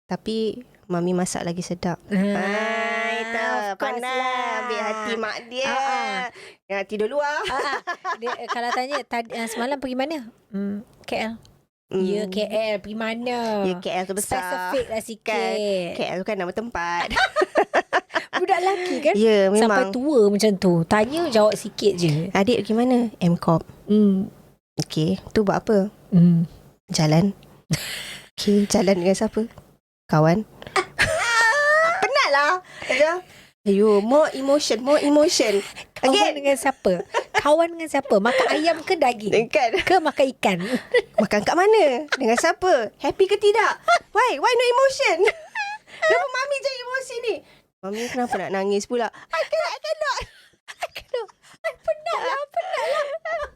Tapi mami masak lagi sedap. Itu pandai ambil hati mak dia. Yang tidur luar. Dia, kalau tanya semalam pergi mana? KL. Ya, KL. Pergi mana? Ya, KL tu besar. Spesifik lah sikit. KL tu kan nama tempat. Budak lelaki kan? Ya, memang. Sampai tua macam tu. Tanya, jawab sikit je. Adik pergi mana? MCOP. Okay, tu buat apa? Jalan. Okay, jalan dengan siapa? Kawan. Penat lah. Ayo, more emotion. Kawan dengan siapa? Kawan dengan siapa? Makan ayam ke daging? Ke makan ikan? Makan kat mana? Dengan siapa? Happy ke tidak? Why no emotion? Kenapa mami jadi emosi ni? Mami kenapa nak nangis pula? I cannot. I penat lah.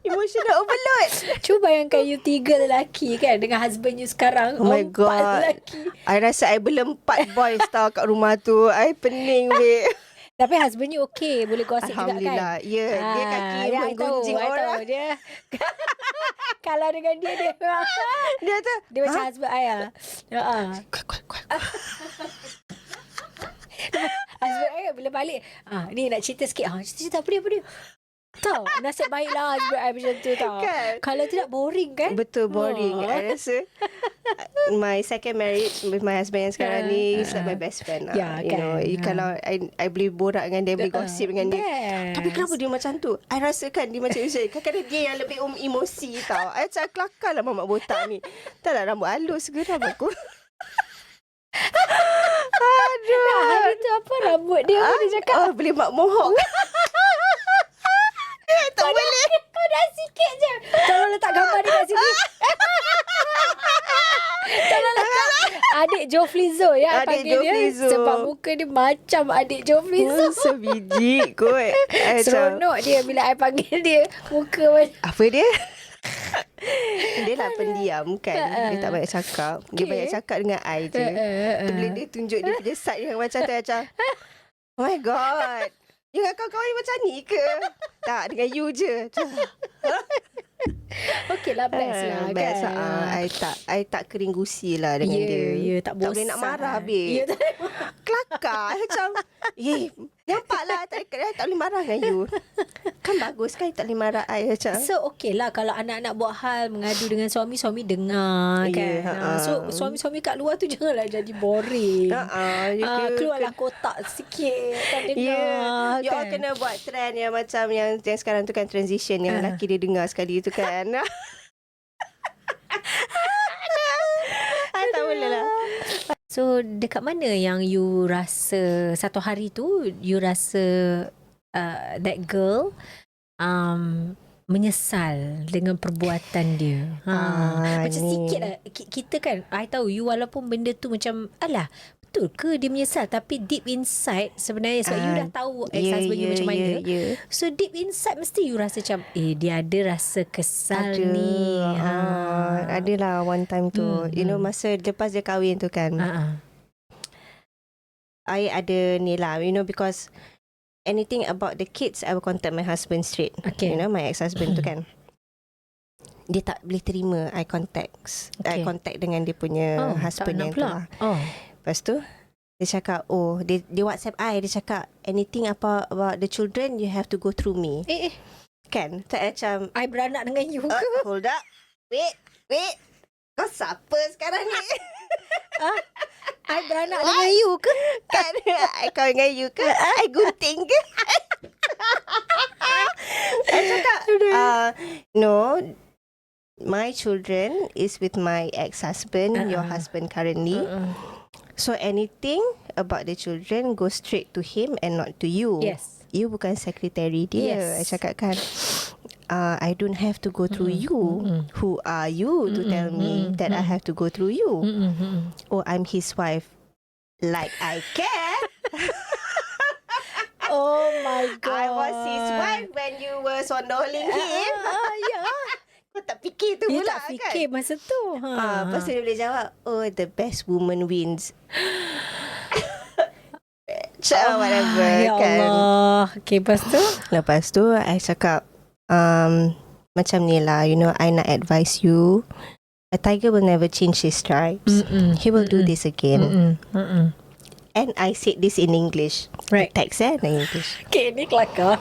Emotional overload. Cuba bayangkan you 3 lelaki kan, dengan husband you sekarang. Oh my 4 God. lelaki. I rasa I berlempat boys tau kat rumah tu. I pening weh. Tapi husband you okay, boleh gosip juga kan? Alhamdulillah. Ya, dia kaki menggunjing orang. Tahu dia. Kalau dengan dia dia macam husband ayah. Kuat. Husband ayah bila balik, ni nak cerita sikit. Cerita apa dia? Tahu, nasib baiklah husband ayah macam tu tau. Kan? Kalau tidak boring kan? Betul boring. I rasa my second marriage with my husband yang sekarang ni is like my best friend lah. Ya, you know, kalau I boleh borak dengan dia, boleh gosip dengan dia. Tapi kenapa dia macam tu? I rasakan dia macam tu. Kadang-kadang dia yang lebih emosi tau. I macam kelakar lah mamak botak ni. Tak lah, rambut halus ke rambut aku? Aduh. Hari tu apa rambut dia? Apa dia cakap? Boleh mak mohok. Tak boleh. Kau dah sikit je. Tolong letak gambar dia kat sini. Tolong letak adik Joe Flizzo ya. Adik Panggil Joe dia Flizzo. sebab muka dia macam adik Joe Flizzo. Sebiji kot. Seronok dia bila I panggil dia. Muka macam apa dia? Dia lah pendiam kan. Dia tak banyak cakap. Dia banyak cakap dengan I je. Bila dia tunjuk dia punya side yang macam tu, macam oh my God, you dengan kawan-kawan ni macam ni ke? Tak, dengan you je. okey lah, best lah Best kan. lah. I tak kering gusi lah dengan dia. Ya, tak bosan. Tak boleh nak marah habis. Kelakar macam nampak lah tak boleh marah dengan you. Kan bagus kan tak boleh marah I macam. So okey lah kalau anak-anak buat hal mengadu dengan suami dengar kan. So suami-suami kat luar tu janganlah jadi boring. Keluarlah kotak sikit tak dengar. You all kena buat trend yang macam yang sekarang tu kan, transition yang lelaki dia dengar sekali tu kan. Tak boleh lah. So dekat mana yang you rasa satu hari tu you rasa that girl menyesal dengan perbuatan dia? Macam ni. sikit lah. Kita kan, I tahu you walaupun benda tu macam alah betul ke dia menyesal, tapi deep inside sebenarnya sebab you dah tahu ex-husband you macam mana. So deep inside mesti you rasa macam dia ada rasa kesal ni. Adalah one time tu. You know masa lepas dia kahwin tu kan. I ada ni lah, you know, because anything about the kids, I will contact my husband straight. Okay. You know, my ex-husband tu kan. Dia tak boleh terima I contact dengan dia punya husband yang tu lah. Lepas tu dia cakap, dia WhatsApp I, dia cakap anything about the children you have to go through me. Kan? Tak macam I beranak dengan you ke? Hold up. Wait. Kau siapa sekarang ni? I beranak dengan you ke? Kan? I kau dengan you ke? I gunting ke? I cakap no, my children is with my ex-husband, your husband currently. So anything about the children go straight to him and not to you. Yes. You bukan secretary dia. Yes. I cakap kan, I don't have to go through you. Who are you to tell me that I have to go through you? Oh, I'm his wife. Like I care. Oh my God. I was his wife when you were sondoling him. Kau tak fikir tu Dia pula tak fikir kan? masa tu. Lepas tu dia boleh jawab, the best woman wins. Whatever Ya kan. Allah. Okay, Lepas tu I cakap macam ni lah, you know, I nak advise you, a tiger will never change his stripes. He will do this again. And I said this in English. Right. Text in English. Okay, ni kelakar.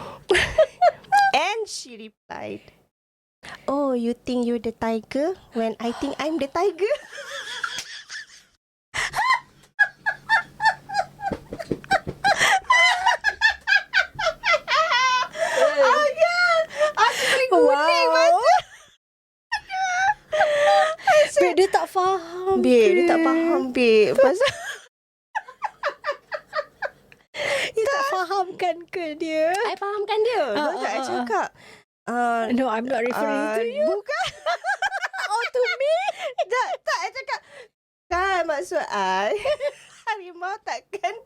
And she replied, oh, you think you're the tiger when I think I'm the tiger? Babe, dia tak faham. Dia tak faham, babe. Pasal Dia tak fahamkan ke dia? I fahamkan dia. I cakap, no, I'm not referring to you. Bukan. Oh, to me? Tak, I cakap, kan maksud I, harimau takkan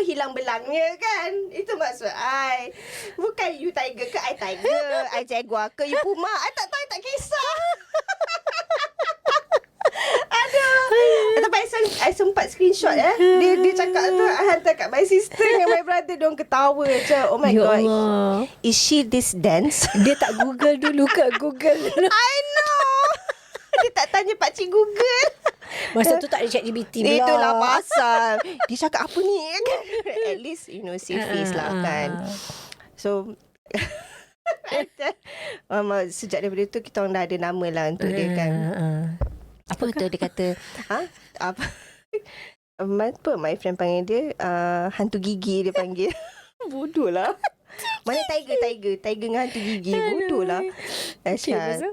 hilang belangnya kan. Itu maksud I. Bukan you tiger ke I tiger, I jaguar ke you puma. I tak tahu, I tak kisah. Tapi I sempat screenshot Dia cakap tu, I hantar kat my sister dengan my brother. Diorang ketawa je. Oh my Ya God, Allah. is she this dense? Dia tak Google dulu ke? Google dulu. I know. Dia tak tanya pakcik Google. Masa tu tak ada ChatGPT pula. Itulah pasal. Dia cakap apa ni kan? At least you know, save face lah kan. So sejak daripada tu kita orang dah ada nama lah untuk dia kan. Apa tu dia kata, apa my friend panggil dia hantu gigi, dia panggil. Bodoh lah. Mana tiger dengan hantu gigi. Bodoh lah.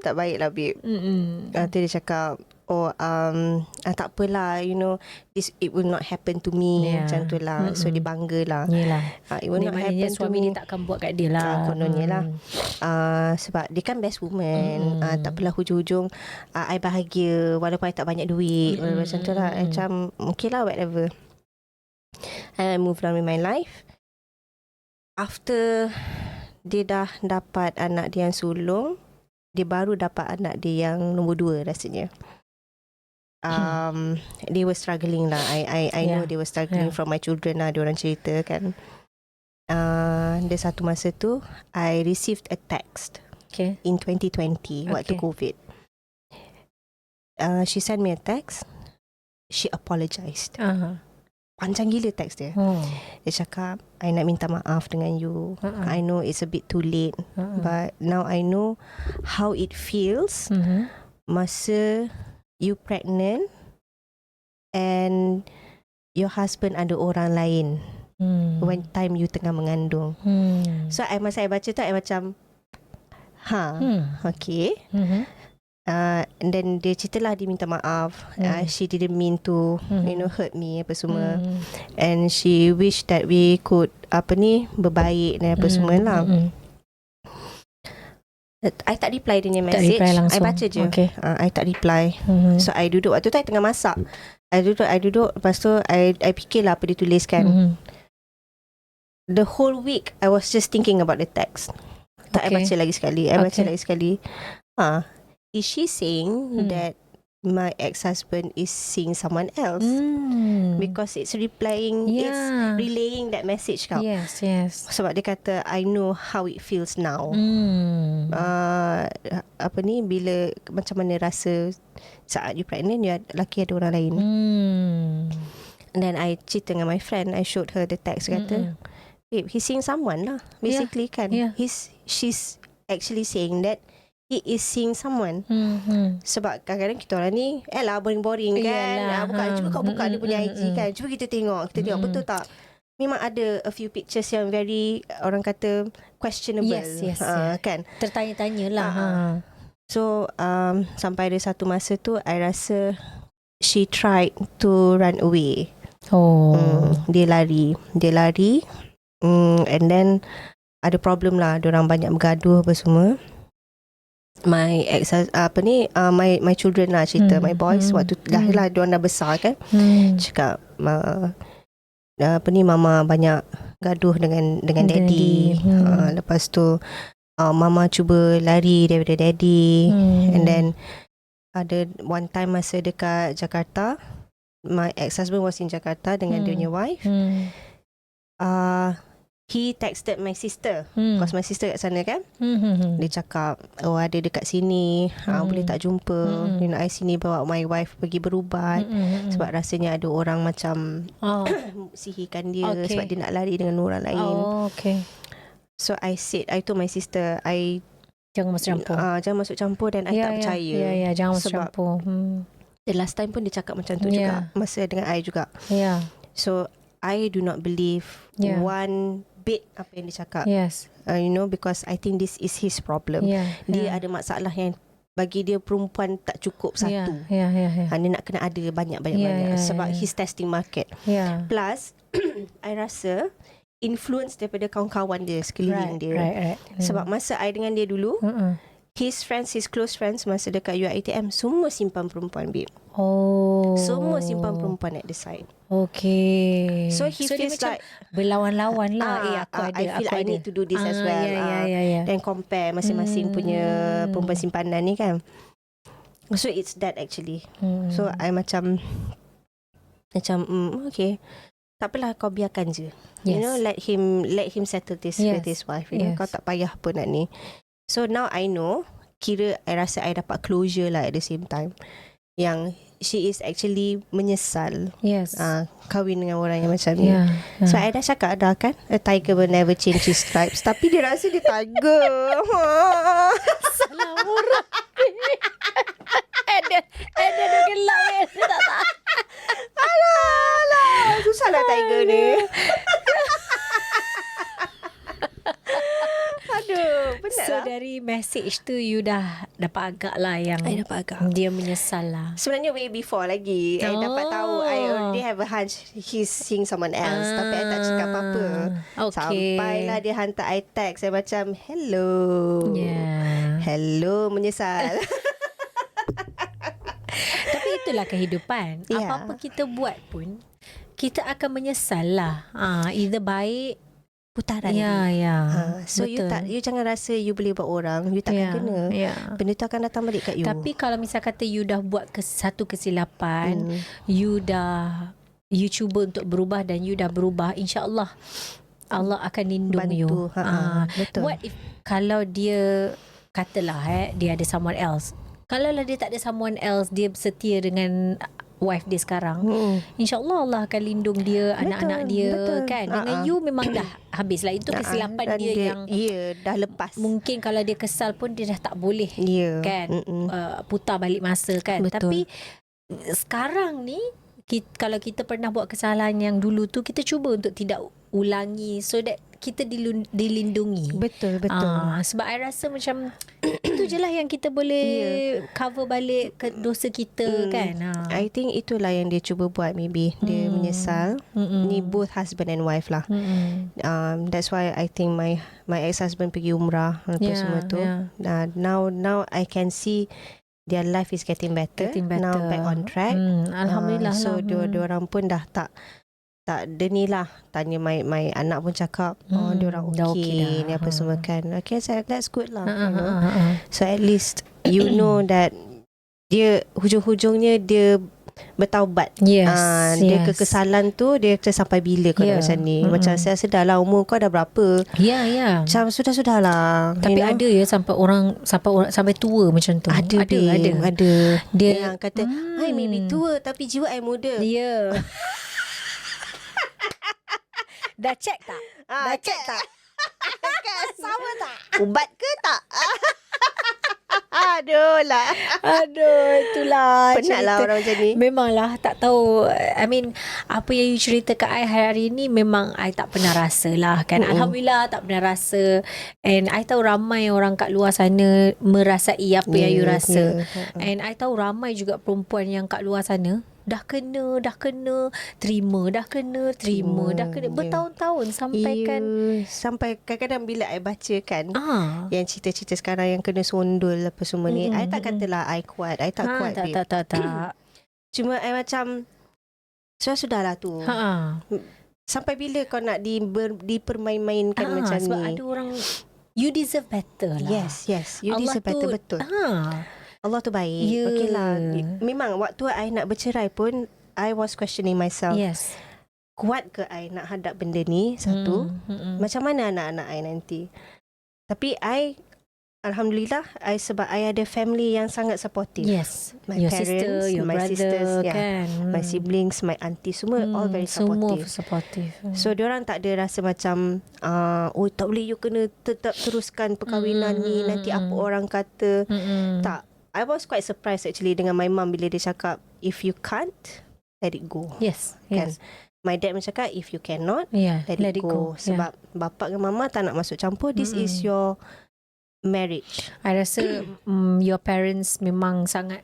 Tak baik lah, babe. Nanti dia cakap, tak apalah, you know, it will not happen to me. Macam tu lah. So dia bangga lah. Yelah. It will not happen to suami me. dia takkan buat kat dia lah. Kononnya lah. Sebab dia kan best woman. Tak apalah, hujung-hujung I bahagia walaupun I tak banyak duit. Macam tu lah. Macam okay lah, whatever. And I move on with my life. After dia dah dapat anak dia yang sulung, dia baru dapat anak dia yang nombor 2 rasanya. They were struggling lah. I know they were struggling from my children lah. Diorang cerita kan. Dia satu masa tu I received a text in 2020 waktu COVID. She sent me a text. She apologized. Panjang gila teks dia. Dia cakap, I nak minta maaf dengan you. I know it's a bit too late, but now I know how it feels masa you pregnant and your husband ada orang lain when time you tengah mengandung. So masa I baca tu, I macam okay. And then dia ceritalah, dia minta maaf. She didn't mean to you know, hurt me apa semua. And she wish that we could berbaik dan apa semua lah. I tak reply dia punya message. I baca je. I tak reply. So I duduk waktu tu I tengah masak. I duduk lepas tu I fikirlah apa dia tuliskan. The whole week I was just thinking about the text. Tak, I baca lagi sekali. Is she saying that my ex-husband is seeing someone else. Because it's replying, it's Yeah. relaying that message kau. Yes, yes. Sebab dia kata, I know how it feels now. Apa ni, bila macam mana rasa saat you pregnant, you laki ada orang lain. And then I cerita dengan my friend, I showed her the text, kata, babe, he's seeing someone lah, basically kan. Yeah. She's actually saying that he is seeing someone. Sebab kadang-kadang kita orang ni boring-boring kan. Cuba kau buka dia punya IG kan. Cuba kita tengok betul tak? Memang ada a few pictures yang very, orang kata, questionable. Yes. Kan. Tertanya-tanya lah. So sampai ada satu masa tu, I rasa she tried to run away. Dia lari. And then ada problem lah. Diorang banyak bergaduh apa semua. My ex, my children lah cerita, my boys waktu dah lah diorang dah besar kan. Cakap mama banyak gaduh dengan daddy. Lepas tu mama cuba lari daripada daddy. And then ada one time masa dekat Jakarta, my ex-husband was in Jakarta dengan dia punya wife. He texted my sister, because my sister kat sana kan. Dia cakap, ada dekat sini, boleh tak jumpa. You know, I sini bawa my wife pergi berubat. Sebab rasanya ada orang macam sihirkan dia. Sebab dia nak lari dengan orang lain. So I told my sister, jangan masuk campur. Jangan masuk campur, dan I tak percaya. Ya, jangan masuk sebab campur. The last time pun dia cakap macam tu juga, masa dengan I juga. So I do not believe one bit apa yang dia cakap. You know, because I think this is his problem. Dia ada masalah yang bagi dia perempuan tak cukup satu. Dia nak kena ada banyak. Sebab he's testing market. Plus I rasa influence daripada kawan-kawan dia sekeliling dia. Sebab masa I dengan dia dulu, his close friends masa dekat UiTM semua simpan perempuan, babe. Semua simpan perempuan at the side. So he feels like berlawan-lawan lah. I feel I need to do this as well. Then compare masing-masing punya perempuan simpanan ni kan. So it's that actually. So I macam okay, tak apalah, kau biarkan je. You know, let him settle this with his wife. You know, kau tak payah pun nak ni. So now I know, kira I rasa I dapat closure lah at the same time, yang she is actually menyesal kahwin dengan orang yang macam ni. So I dah cakap dah kan, a tiger will never change his stripes. Tapi dia rasa dia tiger. Salah murah. Ada gelap ya. Tak. Alah, susah lah tiger ni. Aduh, penat So lah. dari message tu you dah dapat agak lah yang I dapat agak. dia menyesal lah. Sebenarnya way before lagi I dapat tahu, I already have a hunch he's seeing someone else. Tapi I tak cakap apa-apa. Sampailah dia hantar I text, saya macam hello. Hello, menyesal. Tapi itulah kehidupan. Apa-apa kita buat pun, kita akan menyesal lah. Either baik, putaran so betul. you jangan rasa you boleh buat orang, you takkan kena. Benda tu akan datang balik kat you. Tapi kalau misal kata you dah buat satu kesilapan, you cuba untuk berubah dan you dah berubah, insya-Allah Allah akan lindung you. Betul. What if kalau dia katalah dia ada someone else. Kalau lah dia tak ada someone else, dia setia dengan wife dia sekarang, insya-Allah Allah akan lindung dia, anak-anak dia kan. Dengan you memang dah habis lah. Itu kesilapan dia yang dah lepas. Mungkin kalau dia kesal pun dia dah tak boleh kan putar balik masa kan. Betul. Tapi sekarang ni kalau kita pernah buat kesalahan yang dulu tu, kita cuba untuk tidak ulangi, so that kita dilindungi. Betul. Sebab I rasa macam itu je lah yang kita boleh cover balik ke dosa kita kan. I think itulah yang dia cuba buat. Maybe dia menyesal. Ni both husband and wife lah. That's why I think my ex-husband pergi umrah apa semua tu. Now I can see their life is getting better. Now back on track. Alhamdulillah. So diorang pun dah tak dia ni lah. Tanya my anak pun cakap, diorang okay ni apa semua kan. Okay, so that's good lah. So at least you know that dia hujung-hujungnya dia bertaubat. Yes, Dia yes. kekesalan tu dia kata sampai bila kau nak macam ni. Macam saya sedar lah umur kau dah berapa. Ya, ya. Macam sudah-sudah lah. Tapi ada ya sampai tua macam tu. Ada. Dia Dia yang kata, I maybe tua tapi jiwa I muda. Ya. Dah check tak? Dah check tak? Sama tak? Ubat ke tak? Aduh lah. Aduh, itulah Penat lah orang macam ni. Memanglah tak tahu. I mean, apa yang you cerita kat I hari ni memang I tak pernah rasa lah kan. Alhamdulillah tak pernah rasa. And I tahu ramai orang kat luar sana merasai apa yang you rasa. And I tahu ramai juga perempuan yang kat luar sana dah kena, terima, dah kena, terima, dah kena bertahun-tahun sampai kan. Sampai kadang-kadang bila I baca kan yang cerita-cerita sekarang yang kena sondol apa semua ni, I tak katalah I kuat, I tak kuat babe. Tak. Cuma I macam sudah-sudahlah tu. Sampai bila kau nak dipermain-mainkan macam sebab ni? ada orang, you deserve better lah. Yes, you deserve better, betul. Allah tu baik. Yeah. Okay lah. Memang waktu I nak bercerai pun, I was questioning myself. Yes. Kuat ke I nak hadap benda ni? Satu. Macam mana anak-anak I nanti? Tapi I, Alhamdulillah, sebab I ada family yang sangat supportive. Yes. My your parents, sister, your my brother, sisters, kan. my siblings, my auntie, semua all very Semua supportive. supportive. So diorang tak ada rasa macam oh tak boleh, you kena tetap teruskan perkahwinan ni, nanti apa orang kata. Tak. I was quite surprised actually dengan my mum bila dia cakap, if you can't, let it go. Yes. Kan? Yes. My dad macam cakap, if you cannot, Yeah. let it go. Sebab bapa dengan mama tak nak masuk campur. This is your marriage. I rasa your parents memang sangat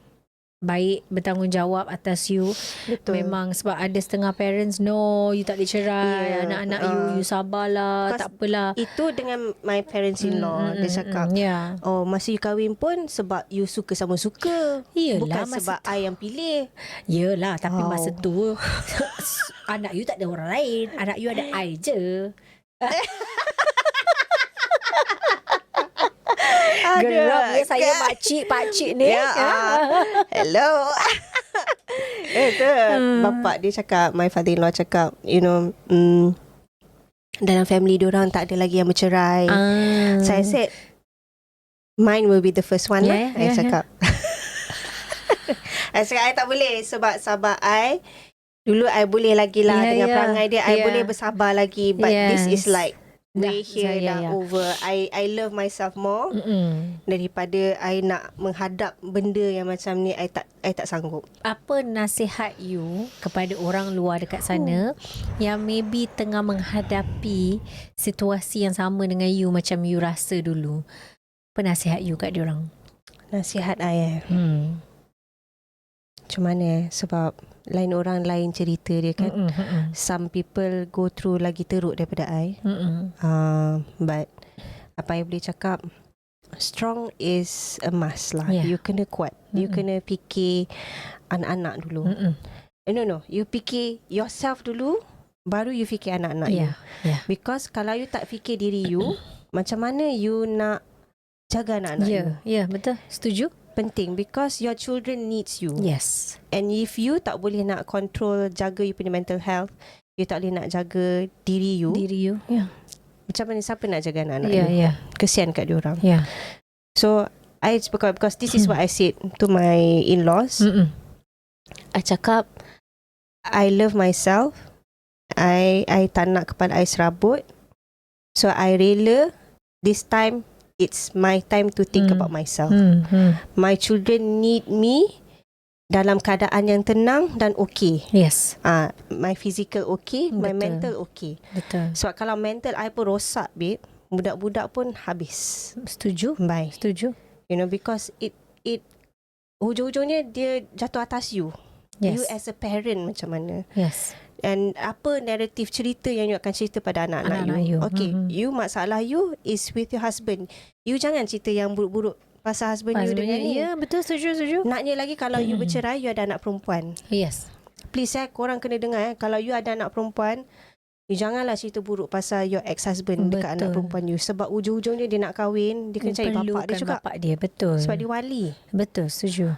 baik, bertanggungjawab atas you. Betul. Memang sebab ada setengah parents, no, you tak boleh cerai. Anak-anak you sabarlah, tak apalah. Itu dengan my parents-in-law. Dia cakap, oh masa you kahwin pun sebab you suka sama suka. Yelah, bukan sebab I yang pilih. Yelah, tapi masa tu anak you tak ada orang lain. Anak you ada I je. Geram ya saya pakcik ni. Hello. Itu bapak dia cakap, my father-in-law cakap, you know, dalam family diorang tak ada lagi yang bercerai. So I said, mine will be the first one lah. I cakap. I cakap, I tak boleh sebab sabar I. Dulu I boleh lagi lah dengan perangai dia. I boleh bersabar lagi. But this is like way here dah over. I love myself more daripada I nak menghadap benda yang macam ni. I tak sanggup. Apa nasihat you kepada orang luar dekat sana yang maybe tengah menghadapi situasi yang sama dengan you macam you rasa dulu? Apa nasihat you kat diorang? Nasihat I macam mana sebab lain orang lain cerita dia kan. Some people go through lagi teruk daripada I. But apa I boleh cakap, strong is a must lah. You kena kuat. You kena fikir anak-anak dulu. No, you fikir yourself dulu, baru you fikir anak-anak you. Because kalau you tak fikir diri you, macam mana you nak jaga anak-anak you? Ya, betul. Setuju. Penting because your children needs you. Yes. And if you tak boleh nak control, jaga you punya mental health, you tak boleh nak jaga diri you. Macam mana, siapa nak jaga anak-anak you? Kesian kat diorang. So I because this is what I said to my in-laws. I cakap, I love myself. I tak nak kepala I serabut. So I rela this time, it's my time to think about myself. My children need me dalam keadaan yang tenang dan okay. Yes. My physical okay, my mental okay. Betul. Sebab kalau mental I pun rosak, babe, budak-budak pun habis. Setuju. Bye. Setuju. You know, because it hujung-hujungnya dia jatuh atas you. You as a parent macam mana. Yes. And apa naratif cerita yang you akan cerita pada anak-anak you. Okay, you masalah you is with your husband. You jangan cerita yang buruk-buruk pasal husband you dengan ni. Ya, betul, setuju. Naknya lagi kalau you bercerai, you ada anak perempuan. Yes. Please korang kena dengar kalau you ada anak perempuan, You janganlah cerita buruk pasal your ex-husband dekat anak Betul. perempuan you. Sebab ujung-ujungnya dia nak kahwin, dia kena cari bapak dia Perlukan juga. bapak dia. Betul. Sebab dia wali. Betul, setuju.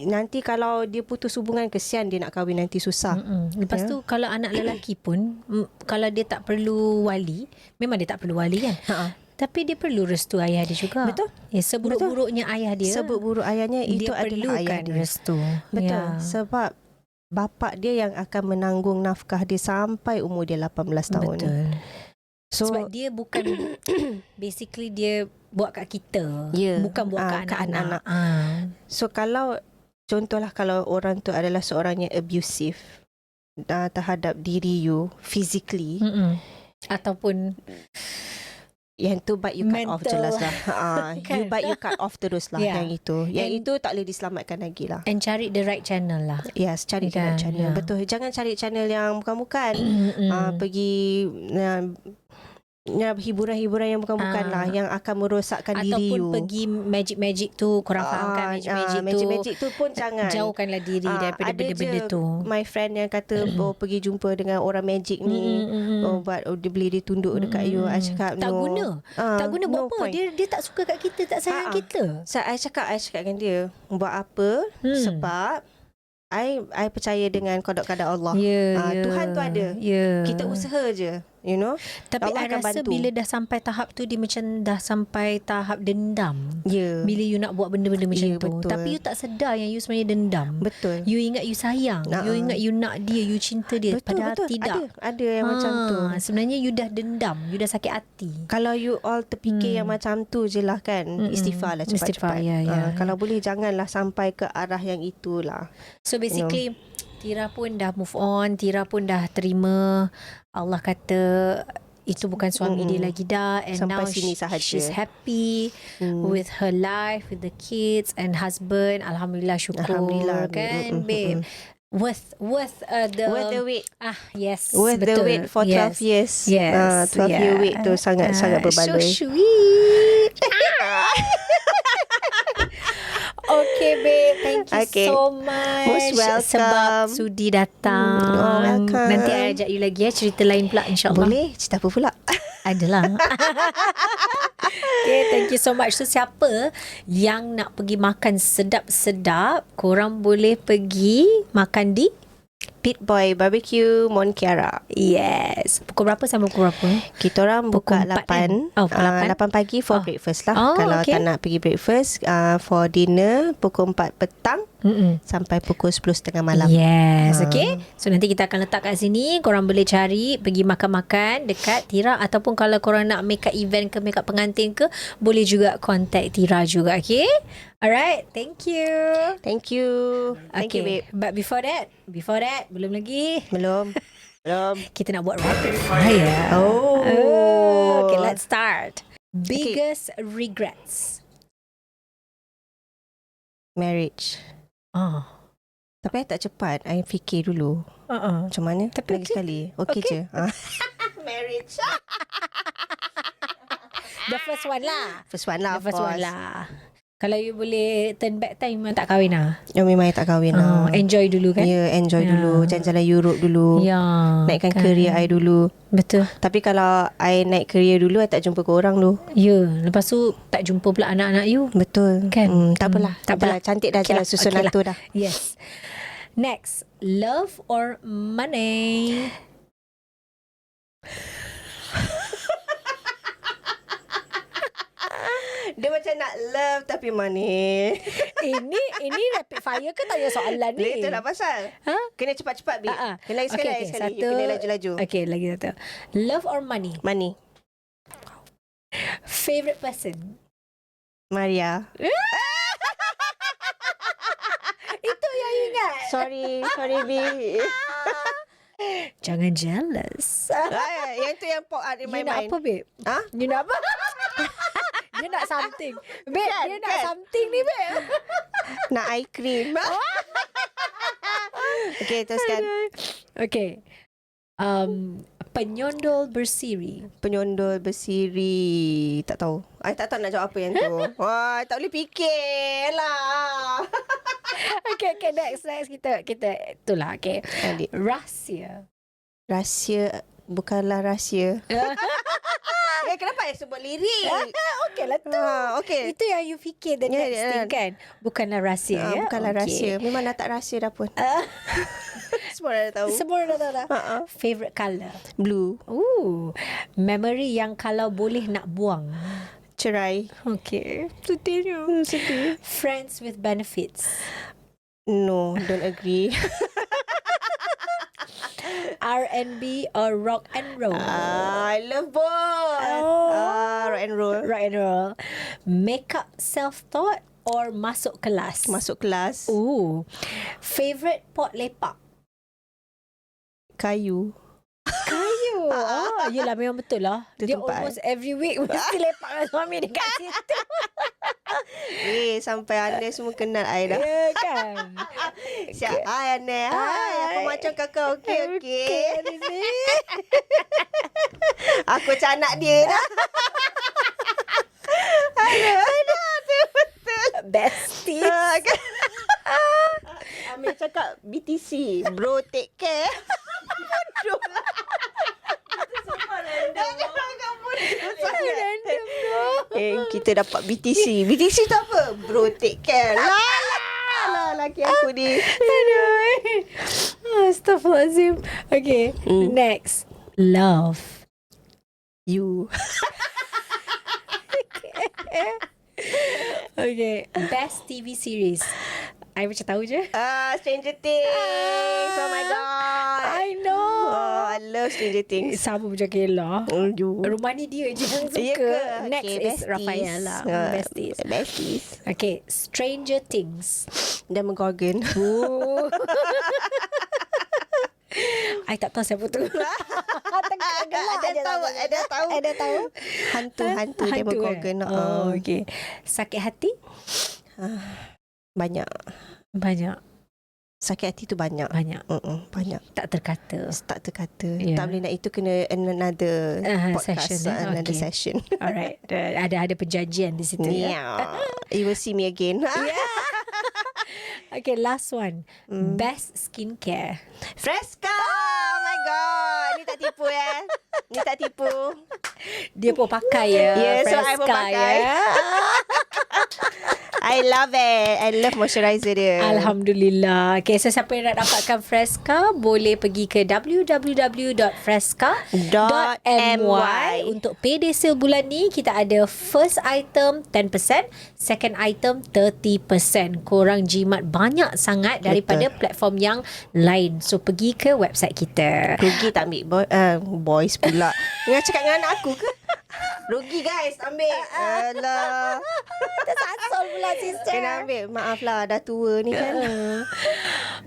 Nanti kalau dia putus hubungan, kesian dia nak kahwin nanti susah. Lepas tu kalau anak lelaki pun kalau dia tak perlu wali, memang dia tak perlu wali kan. Tapi dia perlu restu ayah dia juga. Betul. Ya, seburuk-buruknya ayah dia. Sebut buruk ayahnya, itu dia adalah ayah perlukan dia. restu. Betul. Ya. Sebab bapak dia yang akan menanggung nafkah dia sampai umur dia 18 tahun. Betul. So, Sebab dia bukan basically dia buat kat kita. Ya. Bukan buat kat kat anak-anak. So kalau contohlah kalau orang tu adalah seorang yang abusive terhadap diri you physically, Ataupun yang tu but you cut off mental. jelas lah. You Kan? but you cut off terus lah Yeah. yang itu. Yang And- itu tak boleh diselamatkan lagi lah. and cari the right channel lah. Yes, cari Kan, channel. ya. Betul. Jangan cari channel yang bukan-bukan. Pergi hiburan-hiburan yang bukan-bukan lah, yang akan merosakkan diri you. Ataupun pergi magic-magic tu. Korang faham kan magic-magic tu. Magic tu pun jangan. Jauhkanlah diri daripada ada benda-benda je tu. my friend yang kata pergi jumpa dengan orang magic ni, dia beli dia tunduk dekat you. I cakap Tak no. guna. Tak guna buat no apa. point. Dia tak suka kat kita, tak sayang kita. So, I cakap dengan dia, buat apa? Sebab I percaya dengan qada Allah. Tuhan tu ada. Kita usaha je, you know. Tapi Allah I akan rasa bantu. bila dah sampai tahap tu, dia macam dah sampai tahap dendam. Ya. Bila you nak buat benda-benda macam Ya, tu. betul. Tapi you tak sedar yang you sebenarnya dendam. Betul. You ingat you sayang. You ingat you nak dia, you cinta dia. Padahal tidak. Ada yang macam tu. Sebenarnya you dah dendam. You dah sakit hati. Kalau you all terfikir yang macam tu je lah kan, istighfar lah cepat-cepat. Istighfar, ya. Kalau boleh janganlah sampai ke arah yang itulah. So basically Tira pun dah move on. Tira pun dah terima. Allah kata itu bukan suami dia lagi dah. And Sampai now sini sahaja. she's happy with her life, with the kids and husband. Alhamdulillah, syukur. Alhamdulillah, kan babe. Worth Worth the wait. Yes, Worth the betul. wait for 12 years. Yes, 12 year wait tu sangat-sangat berbaloi. So sweet. Okay babe, thank you Okay. so much. Most welcome. Sebab sudi datang. Oh, welcome. Nanti I ajak you lagi cerita lain pula, insyaAllah. Boleh? Cerita apa pula? Adalah. Okay, thank you so much. So siapa yang nak pergi makan sedap-sedap, korang boleh pergi makan di Pit Boy Barbecue Mont Kiara. Yes. Pukul berapa sampai pukul berapa? Kita orang buka Pukul 4 8. kan? Oh, pukul 8. 8 pagi for breakfast lah. Oh, Kalau okay. tak nak pergi breakfast, for dinner pukul 4 petang sampai pukul 10.30 malam. Yes, okay. So nanti kita akan letak kat sini. Korang boleh cari, pergi makan-makan dekat Tira. Ataupun kalau korang nak make up event ke, make up pengantin ke, boleh juga contact Tira juga, okay? Alright, thank you. Thank you. Thank you, babe. But before that, belum lagi. Belum. Kita nak buat rapid fire. Okay, let's start. Biggest regrets. Marriage. Tapi I tak cepat. I fikir dulu. Macam mana? Tapi lagi okay. sekali. Okay je. Marriage. The first one lah. First one lah. The first of one course. lah. Kalau you boleh turn back time, memang tak kahwin lah. Memang I tak kahwin lah. Enjoy dulu kan? Enjoy dulu. Jalan-jalan Europe dulu. Ya. Naikkan career I dulu. Betul. Tapi kalau I naik career dulu, I tak jumpa korang dulu. Ya. Lepas tu tak jumpa pula anak-anak you. Betul. Kan? Tak apalah. Tak apalah. Cantik dah Okay jalan lah. susun Okay lah. atur dah. Yes. Next, love or money? Dia macam nak love tapi manis. ini rapid fire ke tanya soalan ni? Later lah pasal. Ha? Kena cepat-cepat, babe. Kena lagi sekali, Okay, lagi sekali. satu. You kena laju-laju. Okay, lagi satu. Love or money? Money. Favorite person? Maria. Itu yang you ingat. Sorry, B. Jangan jealous. Yang tu yang pop out in my You nak mind. apa, babe? Ha? You nak apa? Dia nak something. Babe, Kan, dia nak kan? something ni, babe. Nak eye cream. Okay, teruskan. Okay. Penyondol bersiri. Penyondol bersiri. Tak tahu. I tak tahu nak jawab apa yang tu. Wah, tak boleh fikir lah. Okay, next kita itulah, okay. Adik. Rahsia. Rahsia bukanlah rahsia. Kenapa saya sebut lirik? Okey lah tu. Okey. Itu yang you fikir the next thing kan. Bukanlah rahsia ya. Bukanlah rahsia. Memang dah tak rahsia dah pun. Semua dah tahu. Semua dah tahu dah. Favorite colour. Blue. Memory yang kalau boleh nak buang. Cerai. Okay. Sedihnya. Sedih. Friends with benefits. No, don't agree. R&B or rock and roll. I love both. Rock and roll. Rock and roll. Makeup self-taught or masuk kelas. Masuk kelas. Favorite pot lepak. Kayu. Kayu. Yelah memang betul lah. Dia Dia tempat. almost every week mesti lepak dengan suami dekat situ. Sampai anda semua kenal I dah. Ya kan. Hai Anne. Hai. Apa macam kakak? Okey. Di sini. Aku macam anak dia dah. Aduh, betul. Besties. Amir cakap BTC. Bro, take care. Bodoh lah. Itu semua random. Random bro. Kita dapat BTC. BTC tu apa? Bro, take care. Lah, laki aku ni. Astaghfirullahaladzim. Okay. Next. Love. You. Okay. Best TV series. I macam tahu je. Stranger Things. Oh my god. I know. I love Stranger Things. Sama macam Kayla. Rumah ni dia je yang suka. Ya ke? Next Okay, is besties. Rafael lah. Besties. Besties. Okay. Stranger Things. Demogorgon. I tak tahu siapa tu. Ada tahu. Hantu Demogorgon. Okay. Sakit hati? Banyak. Sakit hati tu banyak. Banyak. Tak terkata. Tak terkata. Yeah. Tak boleh nak itu kena another podcast. Session, Another okay. session. Alright. Ada perjanjian di situ ya. You will see me again. Okay, last one. Best skincare. Fresca. Oh my god. Ni tak tipu Ni tak tipu. Dia pun pakai ya. Yeah, so I pun Fresca, pakai. ya. I love it. I love moisturizer dia. Alhamdulillah. Okay, so siapa yang nak dapatkan Fresca boleh pergi ke www.fresca.my. Untuk payday sale bulan ni kita ada first item 10%, second item 30%. Korang jimat banyak sangat daripada platform yang lain. So pergi ke website kita. Rugi tak ambil boys pula. Ingat cakap dengan anak aku ke? Rugi guys, ambil. Alah. Tersasol pula sister. Kena ambil. Maaf lah, dah tua ni kan.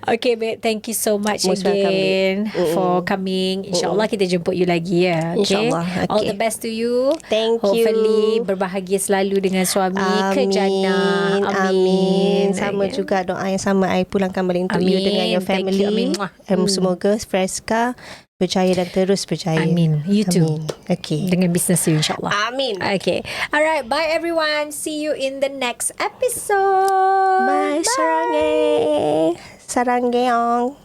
Okay babe, thank you so much Most again for coming. InsyaAllah kita jemput you lagi ya. Okay? InsyaAllah, okay. All the best to you. Thank you. Hopefully berbahagia selalu dengan suami ke jannah. Amin. Sama juga doa yang sama I pulangkan balik untuk you dengan your Thank family. you. Amin. Muah. Semoga Fresca berjaya dan terus berjaya. Amin. You too. Okay. Dengan business you insyaAllah. Amin. Okay. Alright. Bye everyone. See you in the next episode. Bye. Saranghae. Saranghaeong.